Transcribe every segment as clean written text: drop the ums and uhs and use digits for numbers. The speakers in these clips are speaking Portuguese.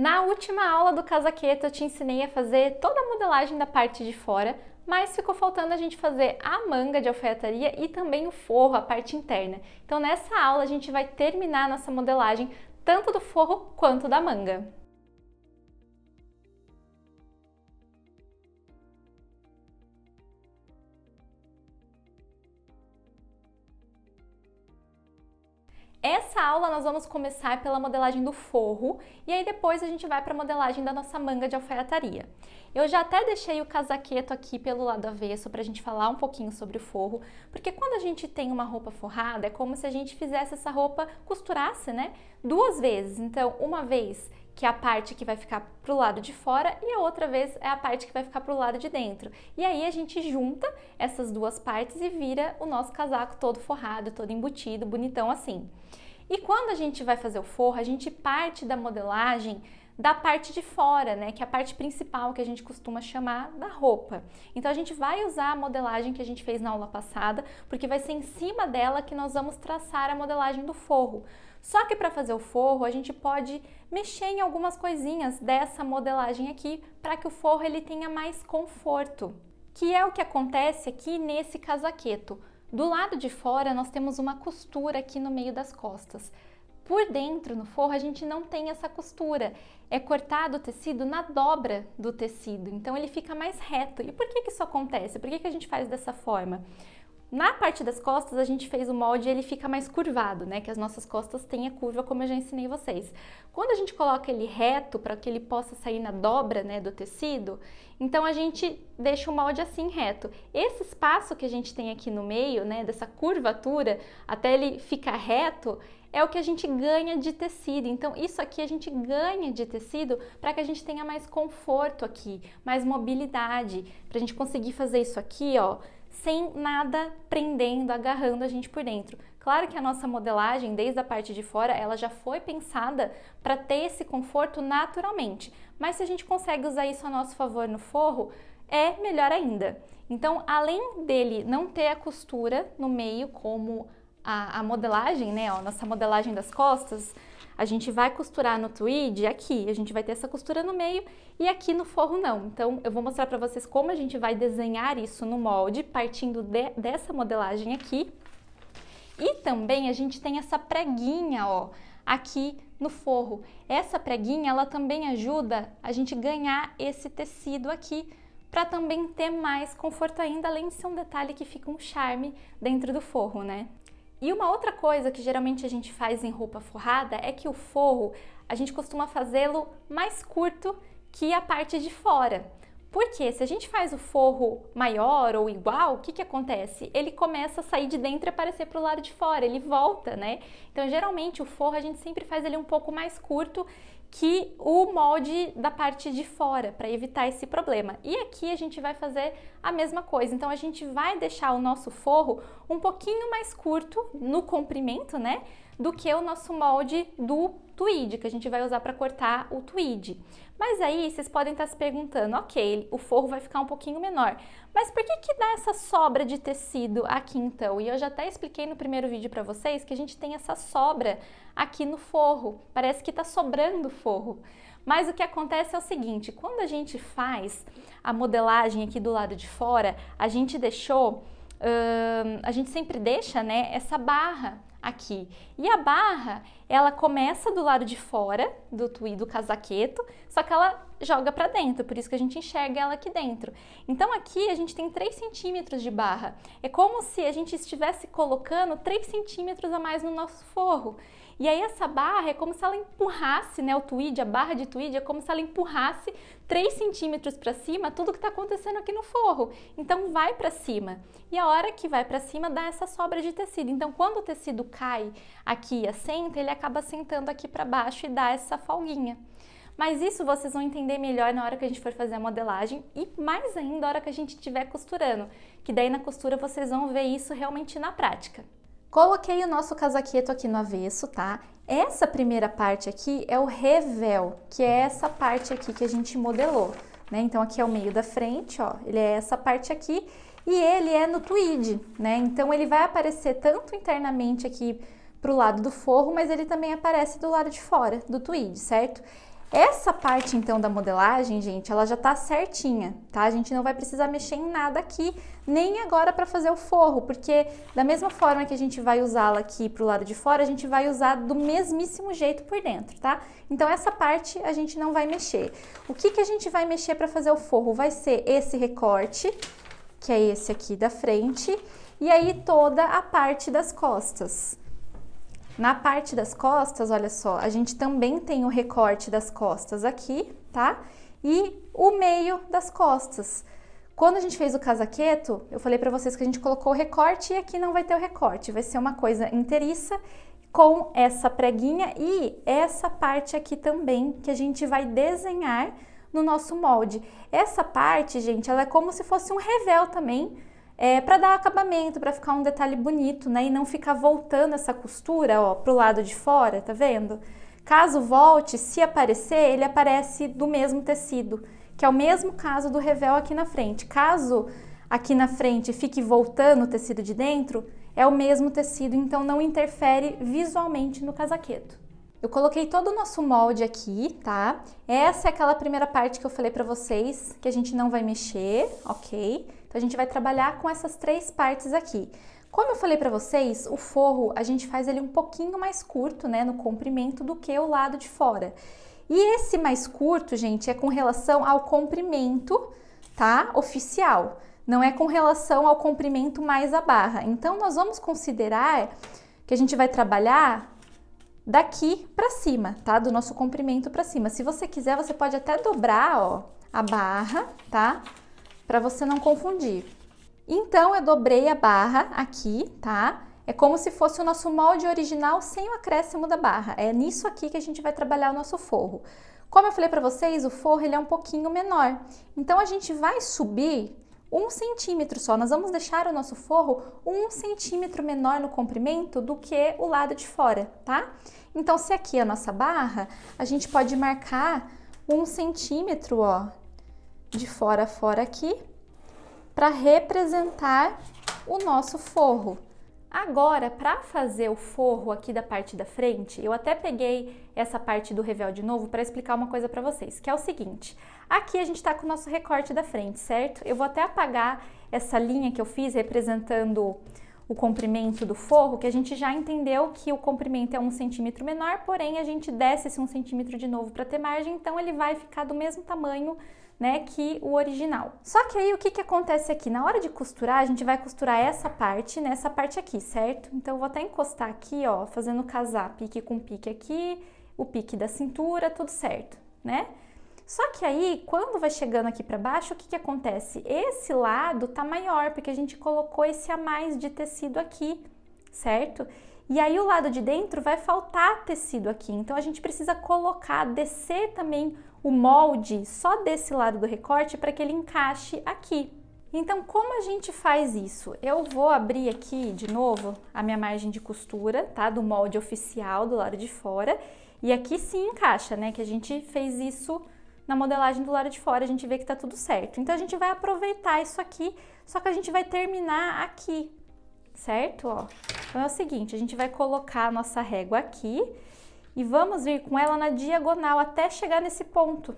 Na última aula do casaqueto eu te ensinei a fazer toda a modelagem da parte de fora, mas ficou faltando a gente fazer a manga de alfaiataria e também o forro, a parte interna. Então nessa aula a gente vai terminar a nossa modelagem tanto do forro quanto da manga. Essa aula nós vamos começar pela modelagem do forro e aí depois a gente vai para a modelagem da nossa manga de alfaiataria. Eu já até deixei o casaqueto aqui pelo lado avesso para a gente falar um pouquinho sobre o forro, porque quando a gente tem uma roupa forrada é como se a gente fizesse essa roupa, costurasse, né? Duas vezes. Então, uma vez que é a parte que vai ficar pro lado de fora e a outra vez é a parte que vai ficar pro lado de dentro. E aí a gente junta essas duas partes e vira o nosso casaco todo forrado, todo embutido, bonitão assim. E quando a gente vai fazer o forro, a gente parte da modelagem da parte de fora, né, que é a parte principal que a gente costuma chamar da roupa. Então a gente vai usar a modelagem que a gente fez na aula passada, porque vai ser em cima dela que nós vamos traçar a modelagem do forro. Só que para fazer o forro, a gente pode mexer em algumas coisinhas dessa modelagem aqui, para que o forro ele tenha mais conforto, que é o que acontece aqui nesse casaqueto. Do lado de fora, nós temos uma costura aqui no meio das costas. Por dentro, no forro, a gente não tem essa costura. É cortado o tecido na dobra do tecido, então ele fica mais reto. E por que isso acontece? Por que a gente faz dessa forma? Na parte das costas, a gente fez o molde e ele fica mais curvado, né? Que as nossas costas têm a curva, como eu já ensinei vocês. Quando a gente coloca ele reto, para que ele possa sair na dobra, né, do tecido, então a gente deixa o molde assim, reto. Esse espaço que a gente tem aqui no meio, né, dessa curvatura, até ele ficar reto, é o que a gente ganha de tecido. Então, isso aqui a gente ganha de tecido para que a gente tenha mais conforto aqui, mais mobilidade, para a gente conseguir fazer isso aqui, ó, sem nada prendendo, agarrando a gente por dentro. Claro que a nossa modelagem, desde a parte de fora, ela já foi pensada para ter esse conforto naturalmente. Mas se a gente consegue usar isso a nosso favor no forro, é melhor ainda. Então, além dele não ter a costura no meio, como a modelagem, né, ó, nossa modelagem das costas, a gente vai costurar no tweed aqui, a gente vai ter essa costura no meio e aqui no forro não. Então eu vou mostrar para vocês como a gente vai desenhar isso no molde, partindo dessa modelagem aqui. E também a gente tem essa preguinha, ó, aqui no forro. Essa preguinha, ela também ajuda a gente ganhar esse tecido aqui, para também ter mais conforto ainda, além de ser um detalhe que fica um charme dentro do forro, né? E uma outra coisa que geralmente a gente faz em roupa forrada é que o forro, a gente costuma fazê-lo mais curto que a parte de fora. Porque se a gente faz o forro maior ou igual, o que acontece? Ele começa a sair de dentro e aparecer para o lado de fora, ele volta, né? Então, geralmente, o forro a gente sempre faz ele um pouco mais curto que o molde da parte de fora, para evitar esse problema. E aqui a gente vai fazer a mesma coisa, então a gente vai deixar o nosso forro um pouquinho mais curto no comprimento, né, do que o nosso molde do tweed, que a gente vai usar para cortar o tweed. Mas aí vocês podem estar se perguntando, ok, o forro vai ficar um pouquinho menor, mas por que dá essa sobra de tecido aqui então? E eu já até expliquei no primeiro vídeo para vocês que a gente tem essa sobra aqui no forro, parece que está sobrando forro. Mas o que acontece é o seguinte, quando a gente faz a modelagem aqui do lado de fora, a gente deixou, a gente sempre deixa, né, essa barra aqui. E a barra, ela começa do lado de fora do tweed, do casaqueto, só que ela joga para dentro, por isso que a gente enxerga ela aqui dentro. Então aqui a gente tem 3 centímetros de barra. É como se a gente estivesse colocando 3 centímetros a mais no nosso forro. E aí essa barra é como se ela empurrasse, né, o tweed, a barra de tweed é como se ela empurrasse 3 centímetros para cima tudo que está acontecendo aqui no forro. Então vai para cima. E a hora que vai para cima dá essa sobra de tecido. Então quando o tecido cai aqui e assenta, ele acaba sentando aqui para baixo e dá essa folguinha. Mas isso vocês vão entender melhor na hora que a gente for fazer a modelagem e mais ainda na hora que a gente estiver costurando, que daí na costura vocês vão ver isso realmente na prática. Coloquei o nosso casaqueto aqui no avesso, tá? Essa primeira parte aqui é o revel, que é essa parte aqui que a gente modelou, né? Então aqui é o meio da frente, ó, ele é essa parte aqui e ele é no tweed, né? Então ele vai aparecer tanto internamente aqui pro lado do forro, mas ele também aparece do lado de fora do tweed, certo? Essa parte, então, da modelagem, gente, ela já tá certinha, tá? A gente não vai precisar mexer em nada aqui, nem agora para fazer o forro, porque da mesma forma que a gente vai usá-la aqui pro lado de fora, a gente vai usar do mesmíssimo jeito por dentro, tá? Então, essa parte a gente não vai mexer. O que a gente vai mexer para fazer o forro? Vai ser esse recorte, que é esse aqui da frente, e aí toda a parte das costas. Na parte das costas, olha só, a gente também tem o recorte das costas aqui, tá? E o meio das costas. Quando a gente fez o casaqueto, eu falei pra vocês que a gente colocou o recorte e aqui não vai ter o recorte. Vai ser uma coisa inteiriça com essa preguinha e essa parte aqui também que a gente vai desenhar no nosso molde. Essa parte, gente, ela é como se fosse um revel também, para dar acabamento, para ficar um detalhe bonito, né? E não ficar voltando essa costura, ó, pro lado de fora, tá vendo? Caso volte, se aparecer, ele aparece do mesmo tecido, que é o mesmo caso do revel aqui na frente. Caso aqui na frente fique voltando o tecido de dentro, é o mesmo tecido, então não interfere visualmente no casaqueto. Eu coloquei todo o nosso molde aqui, tá? Essa é aquela primeira parte que eu falei pra vocês, que a gente não vai mexer, ok? Então, a gente vai trabalhar com essas 3 partes aqui. Como eu falei pra vocês, o forro, a gente faz ele um pouquinho mais curto, né, no comprimento do que o lado de fora. E esse mais curto, gente, é com relação ao comprimento, tá? Oficial. Não é com relação ao comprimento mais a barra. Então, nós vamos considerar que a gente vai trabalhar daqui pra cima, tá? Do nosso comprimento pra cima. Se você quiser, você pode até dobrar, ó, a barra, tá? Pra você não confundir. Então, eu dobrei a barra aqui, tá? É como se fosse o nosso molde original sem o acréscimo da barra. É nisso aqui que a gente vai trabalhar o nosso forro. Como eu falei pra vocês, o forro ele é um pouquinho menor. Então, a gente vai subir 1 centímetro só. Nós vamos deixar o nosso forro 1 centímetro menor no comprimento do que o lado de fora, tá? Então, se aqui é a nossa barra, a gente pode marcar 1 centímetro, ó, de fora a fora aqui, para representar o nosso forro. Agora, para fazer o forro aqui da parte da frente, eu até peguei essa parte do revel de novo para explicar uma coisa para vocês, que é o seguinte. Aqui a gente está com o nosso recorte da frente, certo? Eu vou até apagar essa linha que eu fiz representando o comprimento do forro, que a gente já entendeu que o comprimento é 1 centímetro menor, porém a gente desce esse 1 centímetro de novo para ter margem, então ele vai ficar do mesmo tamanho, né, que o original. Só que aí o que acontece aqui? Na hora de costurar, a gente vai costurar essa parte nessa parte aqui, certo? Então eu vou até encostar aqui, ó, fazendo casar pique com pique aqui, o pique da cintura, tudo certo, né? Só que aí, quando vai chegando aqui para baixo, o que acontece? Esse lado tá maior, porque a gente colocou esse a mais de tecido aqui, certo? E aí o lado de dentro vai faltar tecido aqui, então a gente precisa colocar, descer também o molde só desse lado do recorte para que ele encaixe aqui. Então, como a gente faz isso? Eu vou abrir aqui de novo a minha margem de costura, tá? Do molde oficial do lado de fora, e aqui sim encaixa, né? Que a gente fez isso na modelagem do lado de fora, a gente vê que tá tudo certo. Então, a gente vai aproveitar isso aqui, só que a gente vai terminar aqui, certo? Ó. Então, é o seguinte, a gente vai colocar a nossa régua aqui e vamos vir com ela na diagonal até chegar nesse ponto,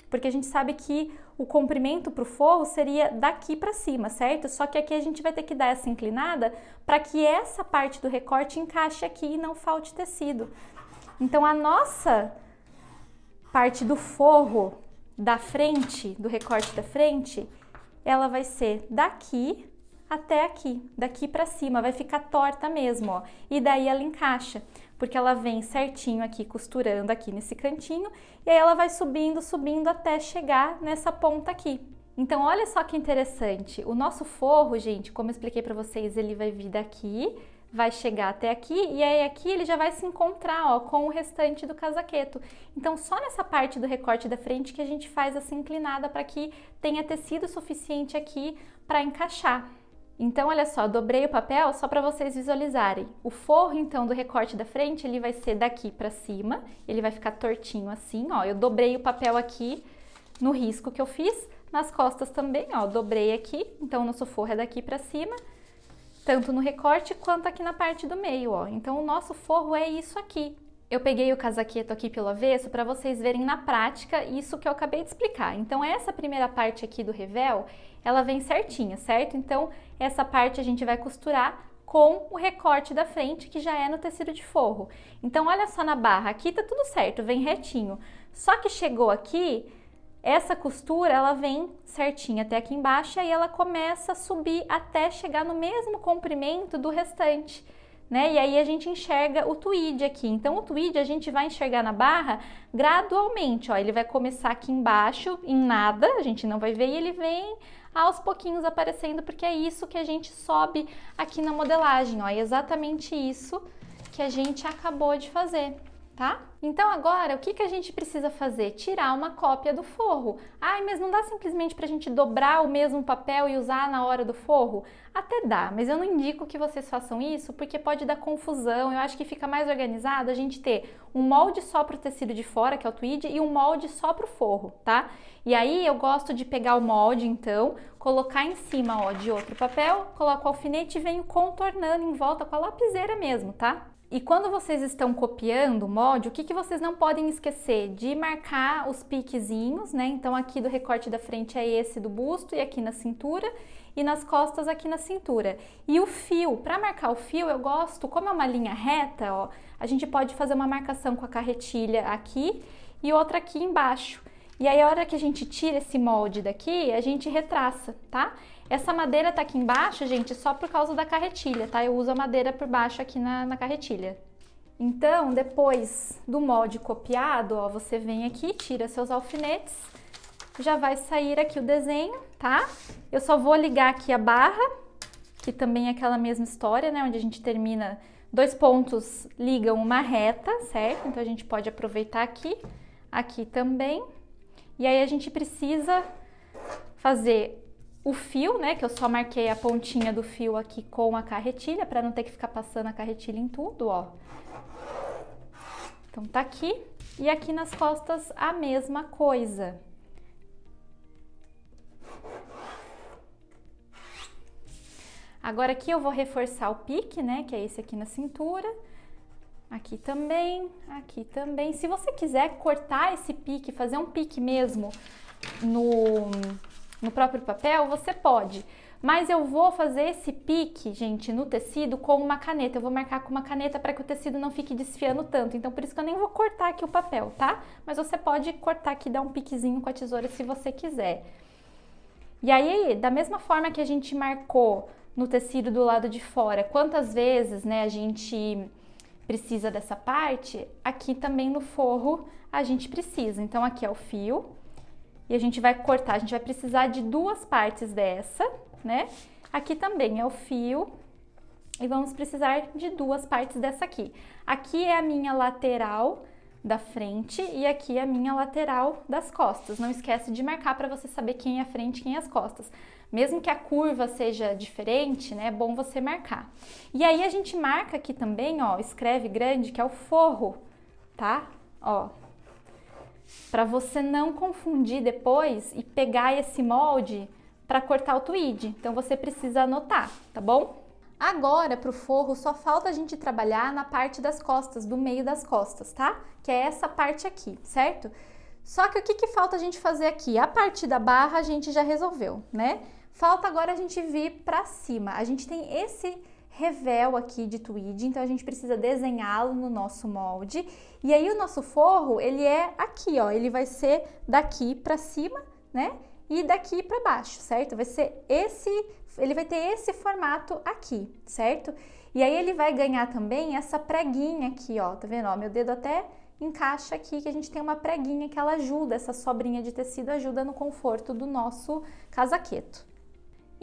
porque a gente sabe que o comprimento para o forro seria daqui para cima, certo? Só que aqui a gente vai ter que dar essa inclinada para que essa parte do recorte encaixe aqui e não falte tecido. Então, a nossa parte do forro da frente, do recorte da frente, ela vai ser daqui até aqui, daqui para cima, vai ficar torta mesmo, ó. E daí ela encaixa, porque ela vem certinho aqui, costurando aqui nesse cantinho, e aí ela vai subindo, subindo até chegar nessa ponta aqui. Então, olha só que interessante, o nosso forro, gente, como eu expliquei para vocês, ele vai vir daqui, vai chegar até aqui, e aí aqui ele já vai se encontrar, ó, com o restante do casaqueto. Então, só nessa parte do recorte da frente que a gente faz essa inclinada para que tenha tecido suficiente aqui para encaixar. Então, olha só, dobrei o papel só para vocês visualizarem. O forro, então, do recorte da frente, ele vai ser daqui para cima, ele vai ficar tortinho assim, ó. Eu dobrei o papel aqui no risco que eu fiz, nas costas também, ó, dobrei aqui. Então, o nosso forro é daqui para cima, tanto no recorte quanto aqui na parte do meio, ó. Então, o nosso forro é isso aqui. Eu peguei o casaqueto aqui pelo avesso para vocês verem na prática isso que eu acabei de explicar. Então, essa primeira parte aqui do revel, ela vem certinha, certo? Então, essa parte a gente vai costurar com o recorte da frente, que já é no tecido de forro. Então, olha só na barra, aqui tá tudo certo, vem retinho. Só que chegou aqui, essa costura, ela vem certinha até aqui embaixo, e aí ela começa a subir até chegar no mesmo comprimento do restante. Né? E aí a gente enxerga o tweed aqui. Então, o tweed a gente vai enxergar na barra gradualmente, ó. Ele vai começar aqui embaixo, em nada, a gente não vai ver, e ele vem aos pouquinhos aparecendo, porque é isso que a gente sobe aqui na modelagem, ó. É exatamente isso que a gente acabou de fazer, tá? Então agora, o que a gente precisa fazer? Tirar uma cópia do forro. Ai, mas não dá simplesmente pra gente dobrar o mesmo papel e usar na hora do forro? Até dá, mas eu não indico que vocês façam isso porque pode dar confusão. Eu acho que fica mais organizado a gente ter um molde só pro tecido de fora, que é o tweed, e um molde só pro forro, tá? E aí eu gosto de pegar o molde, então, colocar em cima, ó, de outro papel, coloco o alfinete e venho contornando em volta com a lapiseira mesmo, tá? E quando vocês estão copiando o molde, o que vocês não podem esquecer? De marcar os piquezinhos, né? Então aqui do recorte da frente é esse do busto e aqui na cintura, e nas costas aqui na cintura. E o fio, para marcar o fio eu gosto, como é uma linha reta, ó, a gente pode fazer uma marcação com a carretilha aqui e outra aqui embaixo. E aí a hora que a gente tira esse molde daqui, a gente retraça, tá? Essa madeira tá aqui embaixo, gente, só por causa da carretilha, tá? Eu uso a madeira por baixo aqui na carretilha. Então, depois do molde copiado, ó, você vem aqui, tira seus alfinetes, já vai sair aqui o desenho, tá? Eu só vou ligar aqui a barra, que também é aquela mesma história, né? Onde a gente termina, dois pontos ligam uma reta, certo? Então, a gente pode aproveitar aqui, aqui também. E aí, a gente precisa fazer o fio, né, que eu só marquei a pontinha do fio aqui com a carretilha, para não ter que ficar passando a carretilha em tudo, ó. Então, tá aqui. E aqui nas costas a mesma coisa. Agora aqui eu vou reforçar o pique, né, que é esse aqui na cintura. Aqui também, aqui também. Se você quiser cortar esse pique, fazer um pique mesmo no próprio papel, você pode. Mas eu vou fazer esse pique, gente, no tecido com uma caneta. Eu vou marcar com uma caneta para que o tecido não fique desfiando tanto. Então, por isso que eu nem vou cortar aqui o papel, tá? Mas você pode cortar aqui, dar um piquezinho com a tesoura se você quiser. E aí, da mesma forma que a gente marcou no tecido do lado de fora, quantas vezes, né, a gente precisa dessa parte, aqui também no forro a gente precisa. Então, aqui é o fio. E a gente vai cortar, a gente vai precisar de duas partes dessa, né? Aqui também é o fio e vamos precisar de duas partes dessa aqui. Aqui é a minha lateral da frente e aqui é a minha lateral das costas. Não esquece de marcar para você saber quem é a frente e quem é as costas. Mesmo que a curva seja diferente, né? É bom você marcar. E aí a gente marca aqui também, ó, escreve grande, que é o forro, tá? Ó. Para você não confundir depois e pegar esse molde para cortar o tweed. Então, você precisa anotar, tá bom? Agora, para o forro, só falta a gente trabalhar na parte das costas, do meio das costas, tá? Que é essa parte aqui, certo? Só que o que falta a gente fazer aqui? A parte da barra a gente já resolveu, né? Falta agora a gente vir para cima. A gente tem esse revel aqui de tweed, então a gente precisa desenhá-lo no nosso molde. E aí o nosso forro, ele é aqui, ó, ele vai ser daqui para cima, né? E daqui para baixo, certo? Vai ser ele vai ter esse formato aqui, certo? E aí ele vai ganhar também essa preguinha aqui, ó, tá vendo? Ó, meu dedo até encaixa aqui que a gente tem uma preguinha que ela ajuda, essa sobrinha de tecido ajuda no conforto do nosso casaqueto.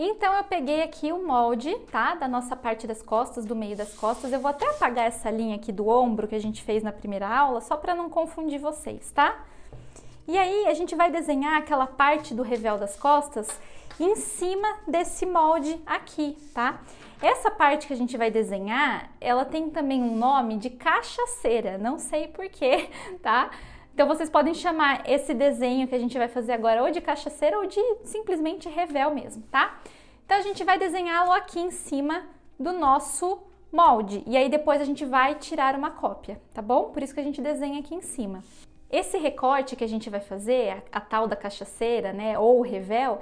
Então, eu peguei aqui o molde, tá? Da nossa parte das costas, do meio das costas. Eu vou até apagar essa linha aqui do ombro que a gente fez na primeira aula, só para não confundir vocês, tá? E aí, a gente vai desenhar aquela parte do revel das costas em cima desse molde aqui, tá? Essa parte que a gente vai desenhar, ela tem também um nome de cachaceira, não sei porquê, tá? Então, vocês podem chamar esse desenho que a gente vai fazer agora ou de cachaceira ou de simplesmente revel mesmo, tá? Então, a gente vai desenhá-lo aqui em cima do nosso molde. E aí depois a gente vai tirar uma cópia, tá bom? Por isso que a gente desenha aqui em cima. Esse recorte que a gente vai fazer, a tal da cachaceira, né, ou o revel,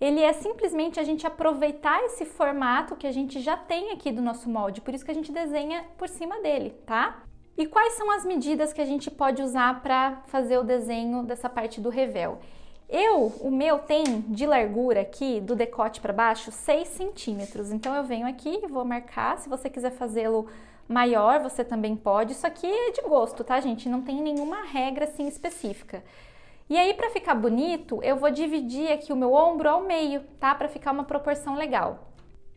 ele é simplesmente a gente aproveitar esse formato que a gente já tem aqui do nosso molde, por isso que a gente desenha por cima dele, tá? E quais são as medidas que a gente pode usar para fazer o desenho dessa parte do revel? O meu tem de largura aqui, do decote para baixo, 6 centímetros. Então eu venho aqui e vou marcar. Se você quiser fazê-lo maior, você também pode. Isso aqui é de gosto, tá, gente? Não tem nenhuma regra assim específica. E aí, para ficar bonito, eu vou dividir aqui o meu ombro ao meio, tá? Para ficar uma proporção legal.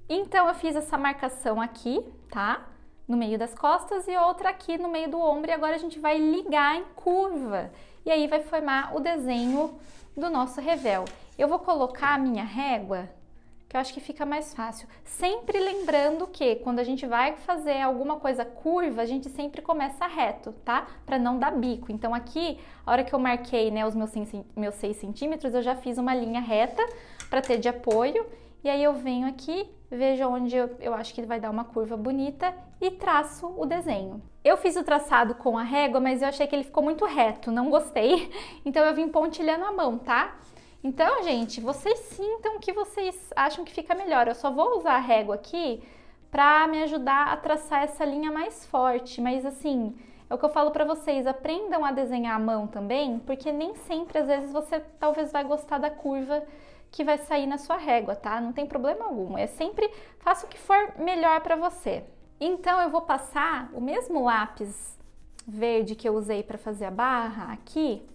Então eu fiz essa marcação aqui, tá? No meio das costas e outra aqui no meio do ombro. E agora a gente vai ligar em curva. E aí vai formar o desenho do nosso revel. Eu vou colocar a minha régua, que eu acho que fica mais fácil. Sempre lembrando que quando a gente vai fazer alguma coisa curva, a gente sempre começa reto, tá? Para não dar bico. Então aqui, a hora que eu marquei, né, os meus 6 centímetros, eu já fiz uma linha reta para ter de apoio. E aí eu venho aqui, vejo onde eu acho que vai dar uma curva bonita e traço o desenho. Eu fiz o traçado com a régua, mas eu achei que ele ficou muito reto, não gostei. Então eu vim pontilhando a mão, tá? Então, gente, vocês sintam o que vocês acham que fica melhor. Eu só vou usar a régua aqui pra me ajudar a traçar essa linha mais forte. Mas assim, é o que eu falo pra vocês, aprendam a desenhar a mão também, porque nem sempre, às vezes, você talvez vai gostar da curva que vai sair na sua régua, tá? Não tem problema algum. É sempre, faça o que for melhor pra você. Então, eu vou passar o mesmo lápis verde que eu usei para fazer a barra aqui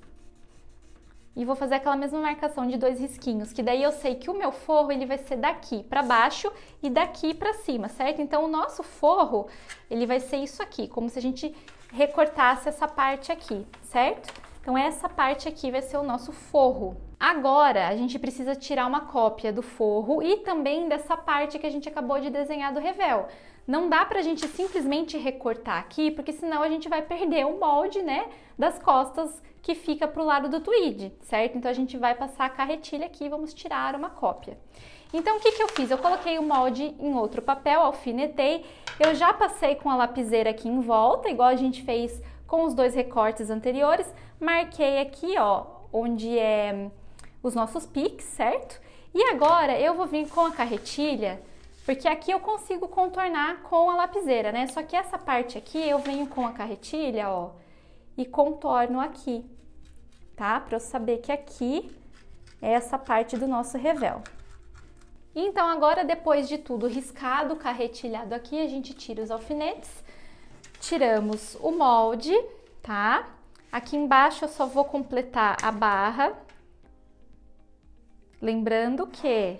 e vou fazer aquela mesma marcação de 2 risquinhos, que daí eu sei que o meu forro ele vai ser daqui para baixo e daqui para cima, certo? Então, o nosso forro, ele vai ser isso aqui, como se a gente recortasse essa parte aqui, certo? Então, essa parte aqui vai ser o nosso forro. Agora, a gente precisa tirar uma cópia do forro e também dessa parte que a gente acabou de desenhar do revel. Não dá pra gente simplesmente recortar aqui, porque senão a gente vai perder o molde, né, das costas que fica pro lado do tweed, certo? Então a gente vai passar a carretilha aqui e vamos tirar uma cópia. Então o que eu fiz? Eu coloquei o molde em outro papel, alfinetei, eu já passei com a lapiseira aqui em volta, igual a gente fez com os 2 recortes anteriores, marquei aqui, ó, onde é os nossos piques, certo? E agora eu vou vir com a carretilha, porque aqui eu consigo contornar com a lapiseira, né? Só que essa parte aqui eu venho com a carretilha, ó, e contorno aqui, tá? Para eu saber que aqui é essa parte do nosso revel. Então agora, depois de tudo riscado, carretilhado aqui, a gente tira os alfinetes, tiramos o molde, tá? Aqui embaixo eu só vou completar a barra, lembrando que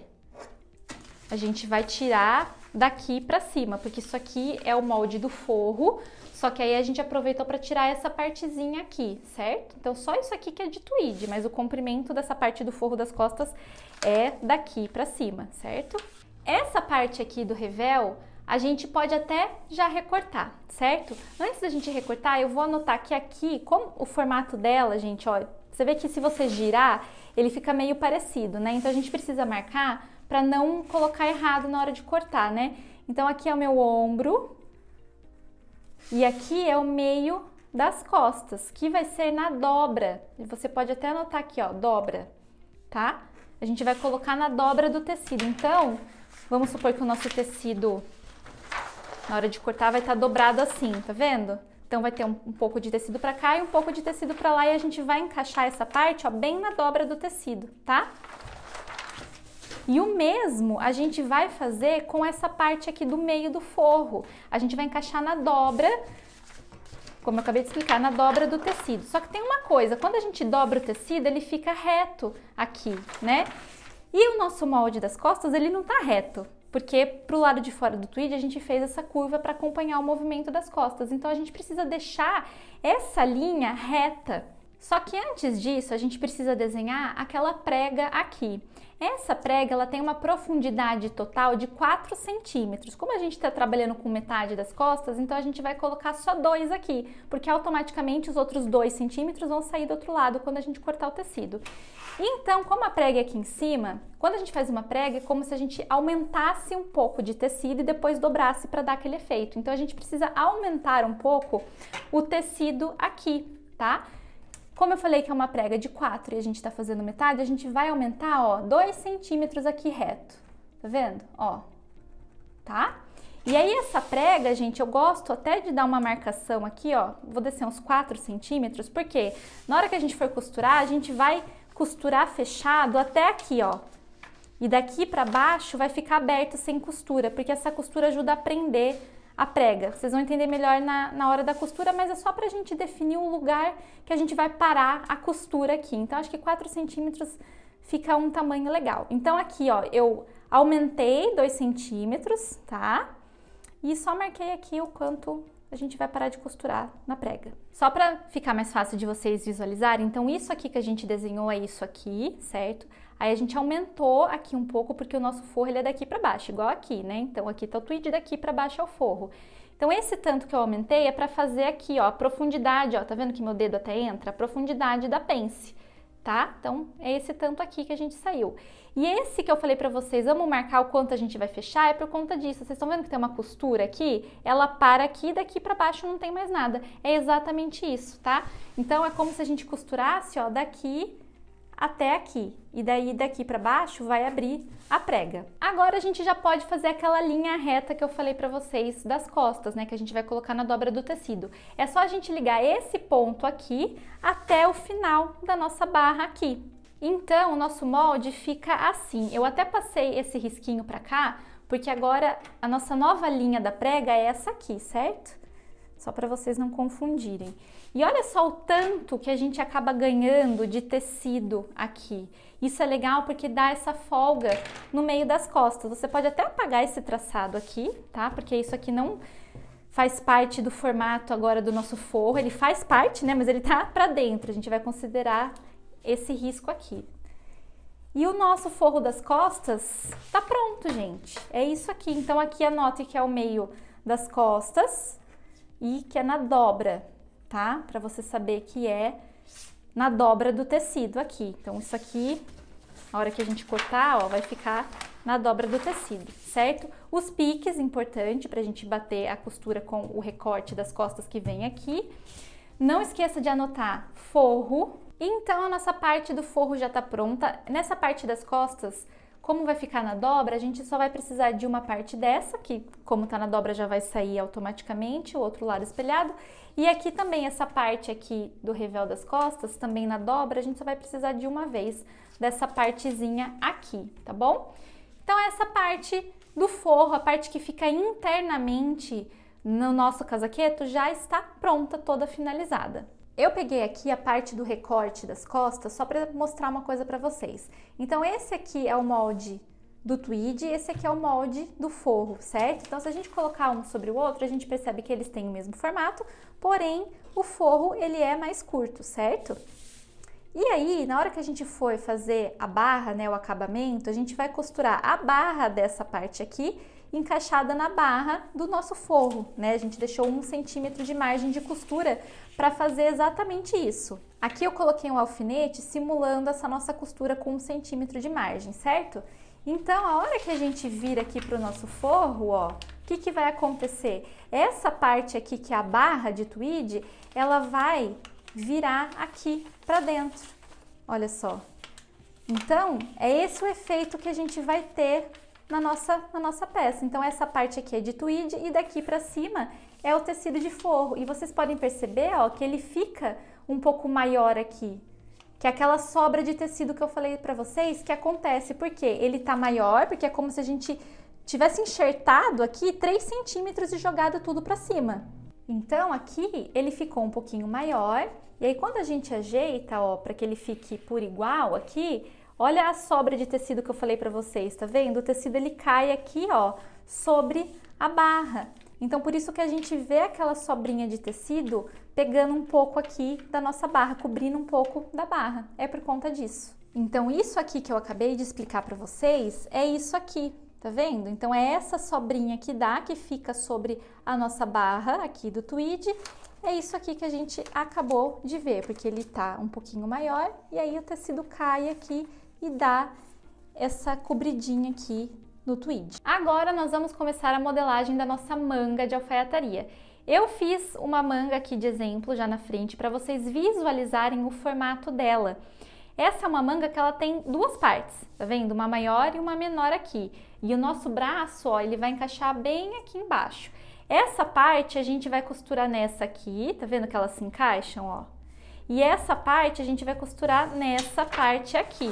a gente vai tirar daqui pra cima, porque isso aqui é o molde do forro, só que aí a gente aproveitou para tirar essa partezinha aqui, certo? Então só isso aqui que é de tweed, mas o comprimento dessa parte do forro das costas é daqui pra cima, certo? Essa parte aqui do revel, a gente pode até já recortar, certo? Antes da gente recortar, eu vou anotar que aqui, como o formato dela, gente, ó, você vê que se você girar, ele fica meio parecido, né? Então a gente precisa marcar para não colocar errado na hora de cortar, né? Então aqui é o meu ombro e aqui é o meio das costas, que vai ser na dobra. Você pode até anotar aqui, ó, dobra, tá? A gente vai colocar na dobra do tecido. Então, vamos supor que o nosso tecido, na hora de cortar, vai estar dobrado assim, tá vendo? Então vai ter um pouco de tecido para cá e um pouco de tecido para lá e a gente vai encaixar essa parte, ó, bem na dobra do tecido, tá? E o mesmo a gente vai fazer com essa parte aqui do meio do forro. A gente vai encaixar na dobra, como eu acabei de explicar, na dobra do tecido. Só que tem uma coisa, quando a gente dobra o tecido, ele fica reto aqui, né? E o nosso molde das costas, ele não tá reto, porque pro lado de fora do tweed a gente fez essa curva para acompanhar o movimento das costas. Então a gente precisa deixar essa linha reta, Só que antes disso, a gente precisa desenhar aquela prega aqui. Essa prega, ela tem uma profundidade total de 4 centímetros. Como a gente está trabalhando com metade das costas, então a gente vai colocar só 2 aqui, porque automaticamente os outros 2 centímetros vão sair do outro lado quando a gente cortar o tecido. Então, como a prega é aqui em cima, quando a gente faz uma prega, é como se a gente aumentasse um pouco de tecido e depois dobrasse para dar aquele efeito. Então, a gente precisa aumentar um pouco o tecido aqui, tá? Como eu falei que é uma prega de 4 e a gente tá fazendo metade, a gente vai aumentar, ó, 2 centímetros aqui reto. Tá vendo? Ó, tá? E aí essa prega, gente, eu gosto até de dar uma marcação aqui, ó. Vou descer uns 4 centímetros, porque na hora que a gente for costurar, a gente vai costurar fechado até aqui, ó. E daqui pra baixo vai ficar aberto sem costura, porque essa costura ajuda a prender a prega. Vocês vão entender melhor na hora da costura, mas é só pra gente definir o lugar que a gente vai parar a costura aqui. Então, acho que 4 centímetros fica um tamanho legal. Então, aqui, ó, eu aumentei 2 centímetros, tá? E só marquei aqui o quanto a gente vai parar de costurar na prega. Só pra ficar mais fácil de vocês visualizarem, então isso aqui que a gente desenhou é isso aqui, certo? Aí a gente aumentou aqui um pouco porque o nosso forro ele é daqui para baixo, igual aqui, né? Então aqui tá o tweed, daqui para baixo é o forro. Então esse tanto que eu aumentei é para fazer aqui, ó, a profundidade, ó, tá vendo que meu dedo até entra? A profundidade da pence, tá? Então é esse tanto aqui que a gente saiu. E esse que eu falei para vocês, vamos marcar o quanto a gente vai fechar, é por conta disso. Vocês estão vendo que tem uma costura aqui? Ela para aqui, daqui para baixo não tem mais nada. É exatamente isso, tá? Então é como se a gente costurasse, ó, daqui até aqui, e daí daqui para baixo vai abrir a prega. Agora a gente já pode fazer aquela linha reta que eu falei para vocês das costas, né, que a gente vai colocar na dobra do tecido. É só a gente ligar esse ponto aqui até o final da nossa barra aqui. Então o nosso molde fica assim. Eu até passei esse risquinho para cá, porque agora a nossa nova linha da prega é essa aqui, certo? Só para vocês não confundirem. E olha só o tanto que a gente acaba ganhando de tecido aqui. Isso é legal porque dá essa folga no meio das costas. Você pode até apagar esse traçado aqui, tá? Porque isso aqui não faz parte do formato agora do nosso forro. Ele faz parte, né? Mas ele tá pra dentro. A gente vai considerar esse risco aqui. E o nosso forro das costas tá pronto, gente. É isso aqui. Então aqui anote que é o meio das costas e que é na dobra, tá? Para você saber que é na dobra do tecido aqui. Então isso aqui, na hora que a gente cortar, ó, vai ficar na dobra do tecido, certo? Os piques, importante pra gente bater a costura com o recorte das costas que vem aqui. Não esqueça de anotar forro. Então a nossa parte do forro já tá pronta. Nessa parte das costas, como vai ficar na dobra, a gente só vai precisar de uma parte dessa, que como tá na dobra já vai sair automaticamente, o outro lado espelhado. E aqui também, essa parte aqui do revel das costas, também na dobra, a gente só vai precisar de uma vez dessa partezinha aqui, tá bom? Então essa parte do forro, a parte que fica internamente no nosso casaqueto, já está pronta, toda finalizada. Eu peguei aqui a parte do recorte das costas só para mostrar uma coisa para vocês. Então esse aqui é o molde do tweed e esse aqui é o molde do forro, certo? Então se a gente colocar um sobre o outro, a gente percebe que eles têm o mesmo formato, porém o forro ele é mais curto, certo? E aí, na hora que a gente for fazer a barra, né, o acabamento, a gente vai costurar a barra dessa parte aqui encaixada na barra do nosso forro, né? A gente deixou 1 centímetro de margem de costura para fazer exatamente isso. Aqui eu coloquei um alfinete simulando essa nossa costura com 1 centímetro de margem, certo? Então, a hora que a gente vira aqui para o nosso forro, ó, o que vai acontecer? Essa parte aqui, que é a barra de tweed, ela vai virar aqui para dentro. Olha só. Então, é esse o efeito que a gente vai ter na nossa peça. Então, essa parte aqui é de tweed e daqui para cima é o tecido de forro. E vocês podem perceber, ó, que ele fica um pouco maior aqui, que é aquela sobra de tecido que eu falei para vocês que acontece. Porque ele tá maior, porque é como se a gente tivesse enxertado aqui 3 centímetros e jogado tudo para cima. Então, aqui ele ficou um pouquinho maior. E aí, quando a gente ajeita, ó, para que ele fique por igual aqui, olha a sobra de tecido que eu falei para vocês, tá vendo? O tecido ele cai aqui, ó, sobre a barra. Então, por isso que a gente vê aquela sobrinha de tecido pegando um pouco aqui da nossa barra, cobrindo um pouco da barra. É por conta disso. Então, isso aqui que eu acabei de explicar para vocês é isso aqui, tá vendo? Então, é essa sobrinha que dá, que fica sobre a nossa barra aqui do tweed. É isso aqui que a gente acabou de ver, porque ele tá um pouquinho maior e aí o tecido cai aqui e dá essa cobridinha aqui no tweed. Agora nós vamos começar a modelagem da nossa manga de alfaiataria. Eu fiz uma manga aqui de exemplo já na frente para vocês visualizarem o formato dela. Essa é uma manga que ela tem duas partes, tá vendo? Uma maior e uma menor aqui. E o nosso braço, ó, ele vai encaixar bem aqui embaixo. Essa parte a gente vai costurar nessa aqui, tá vendo que elas se encaixam, ó? E essa parte a gente vai costurar nessa parte aqui,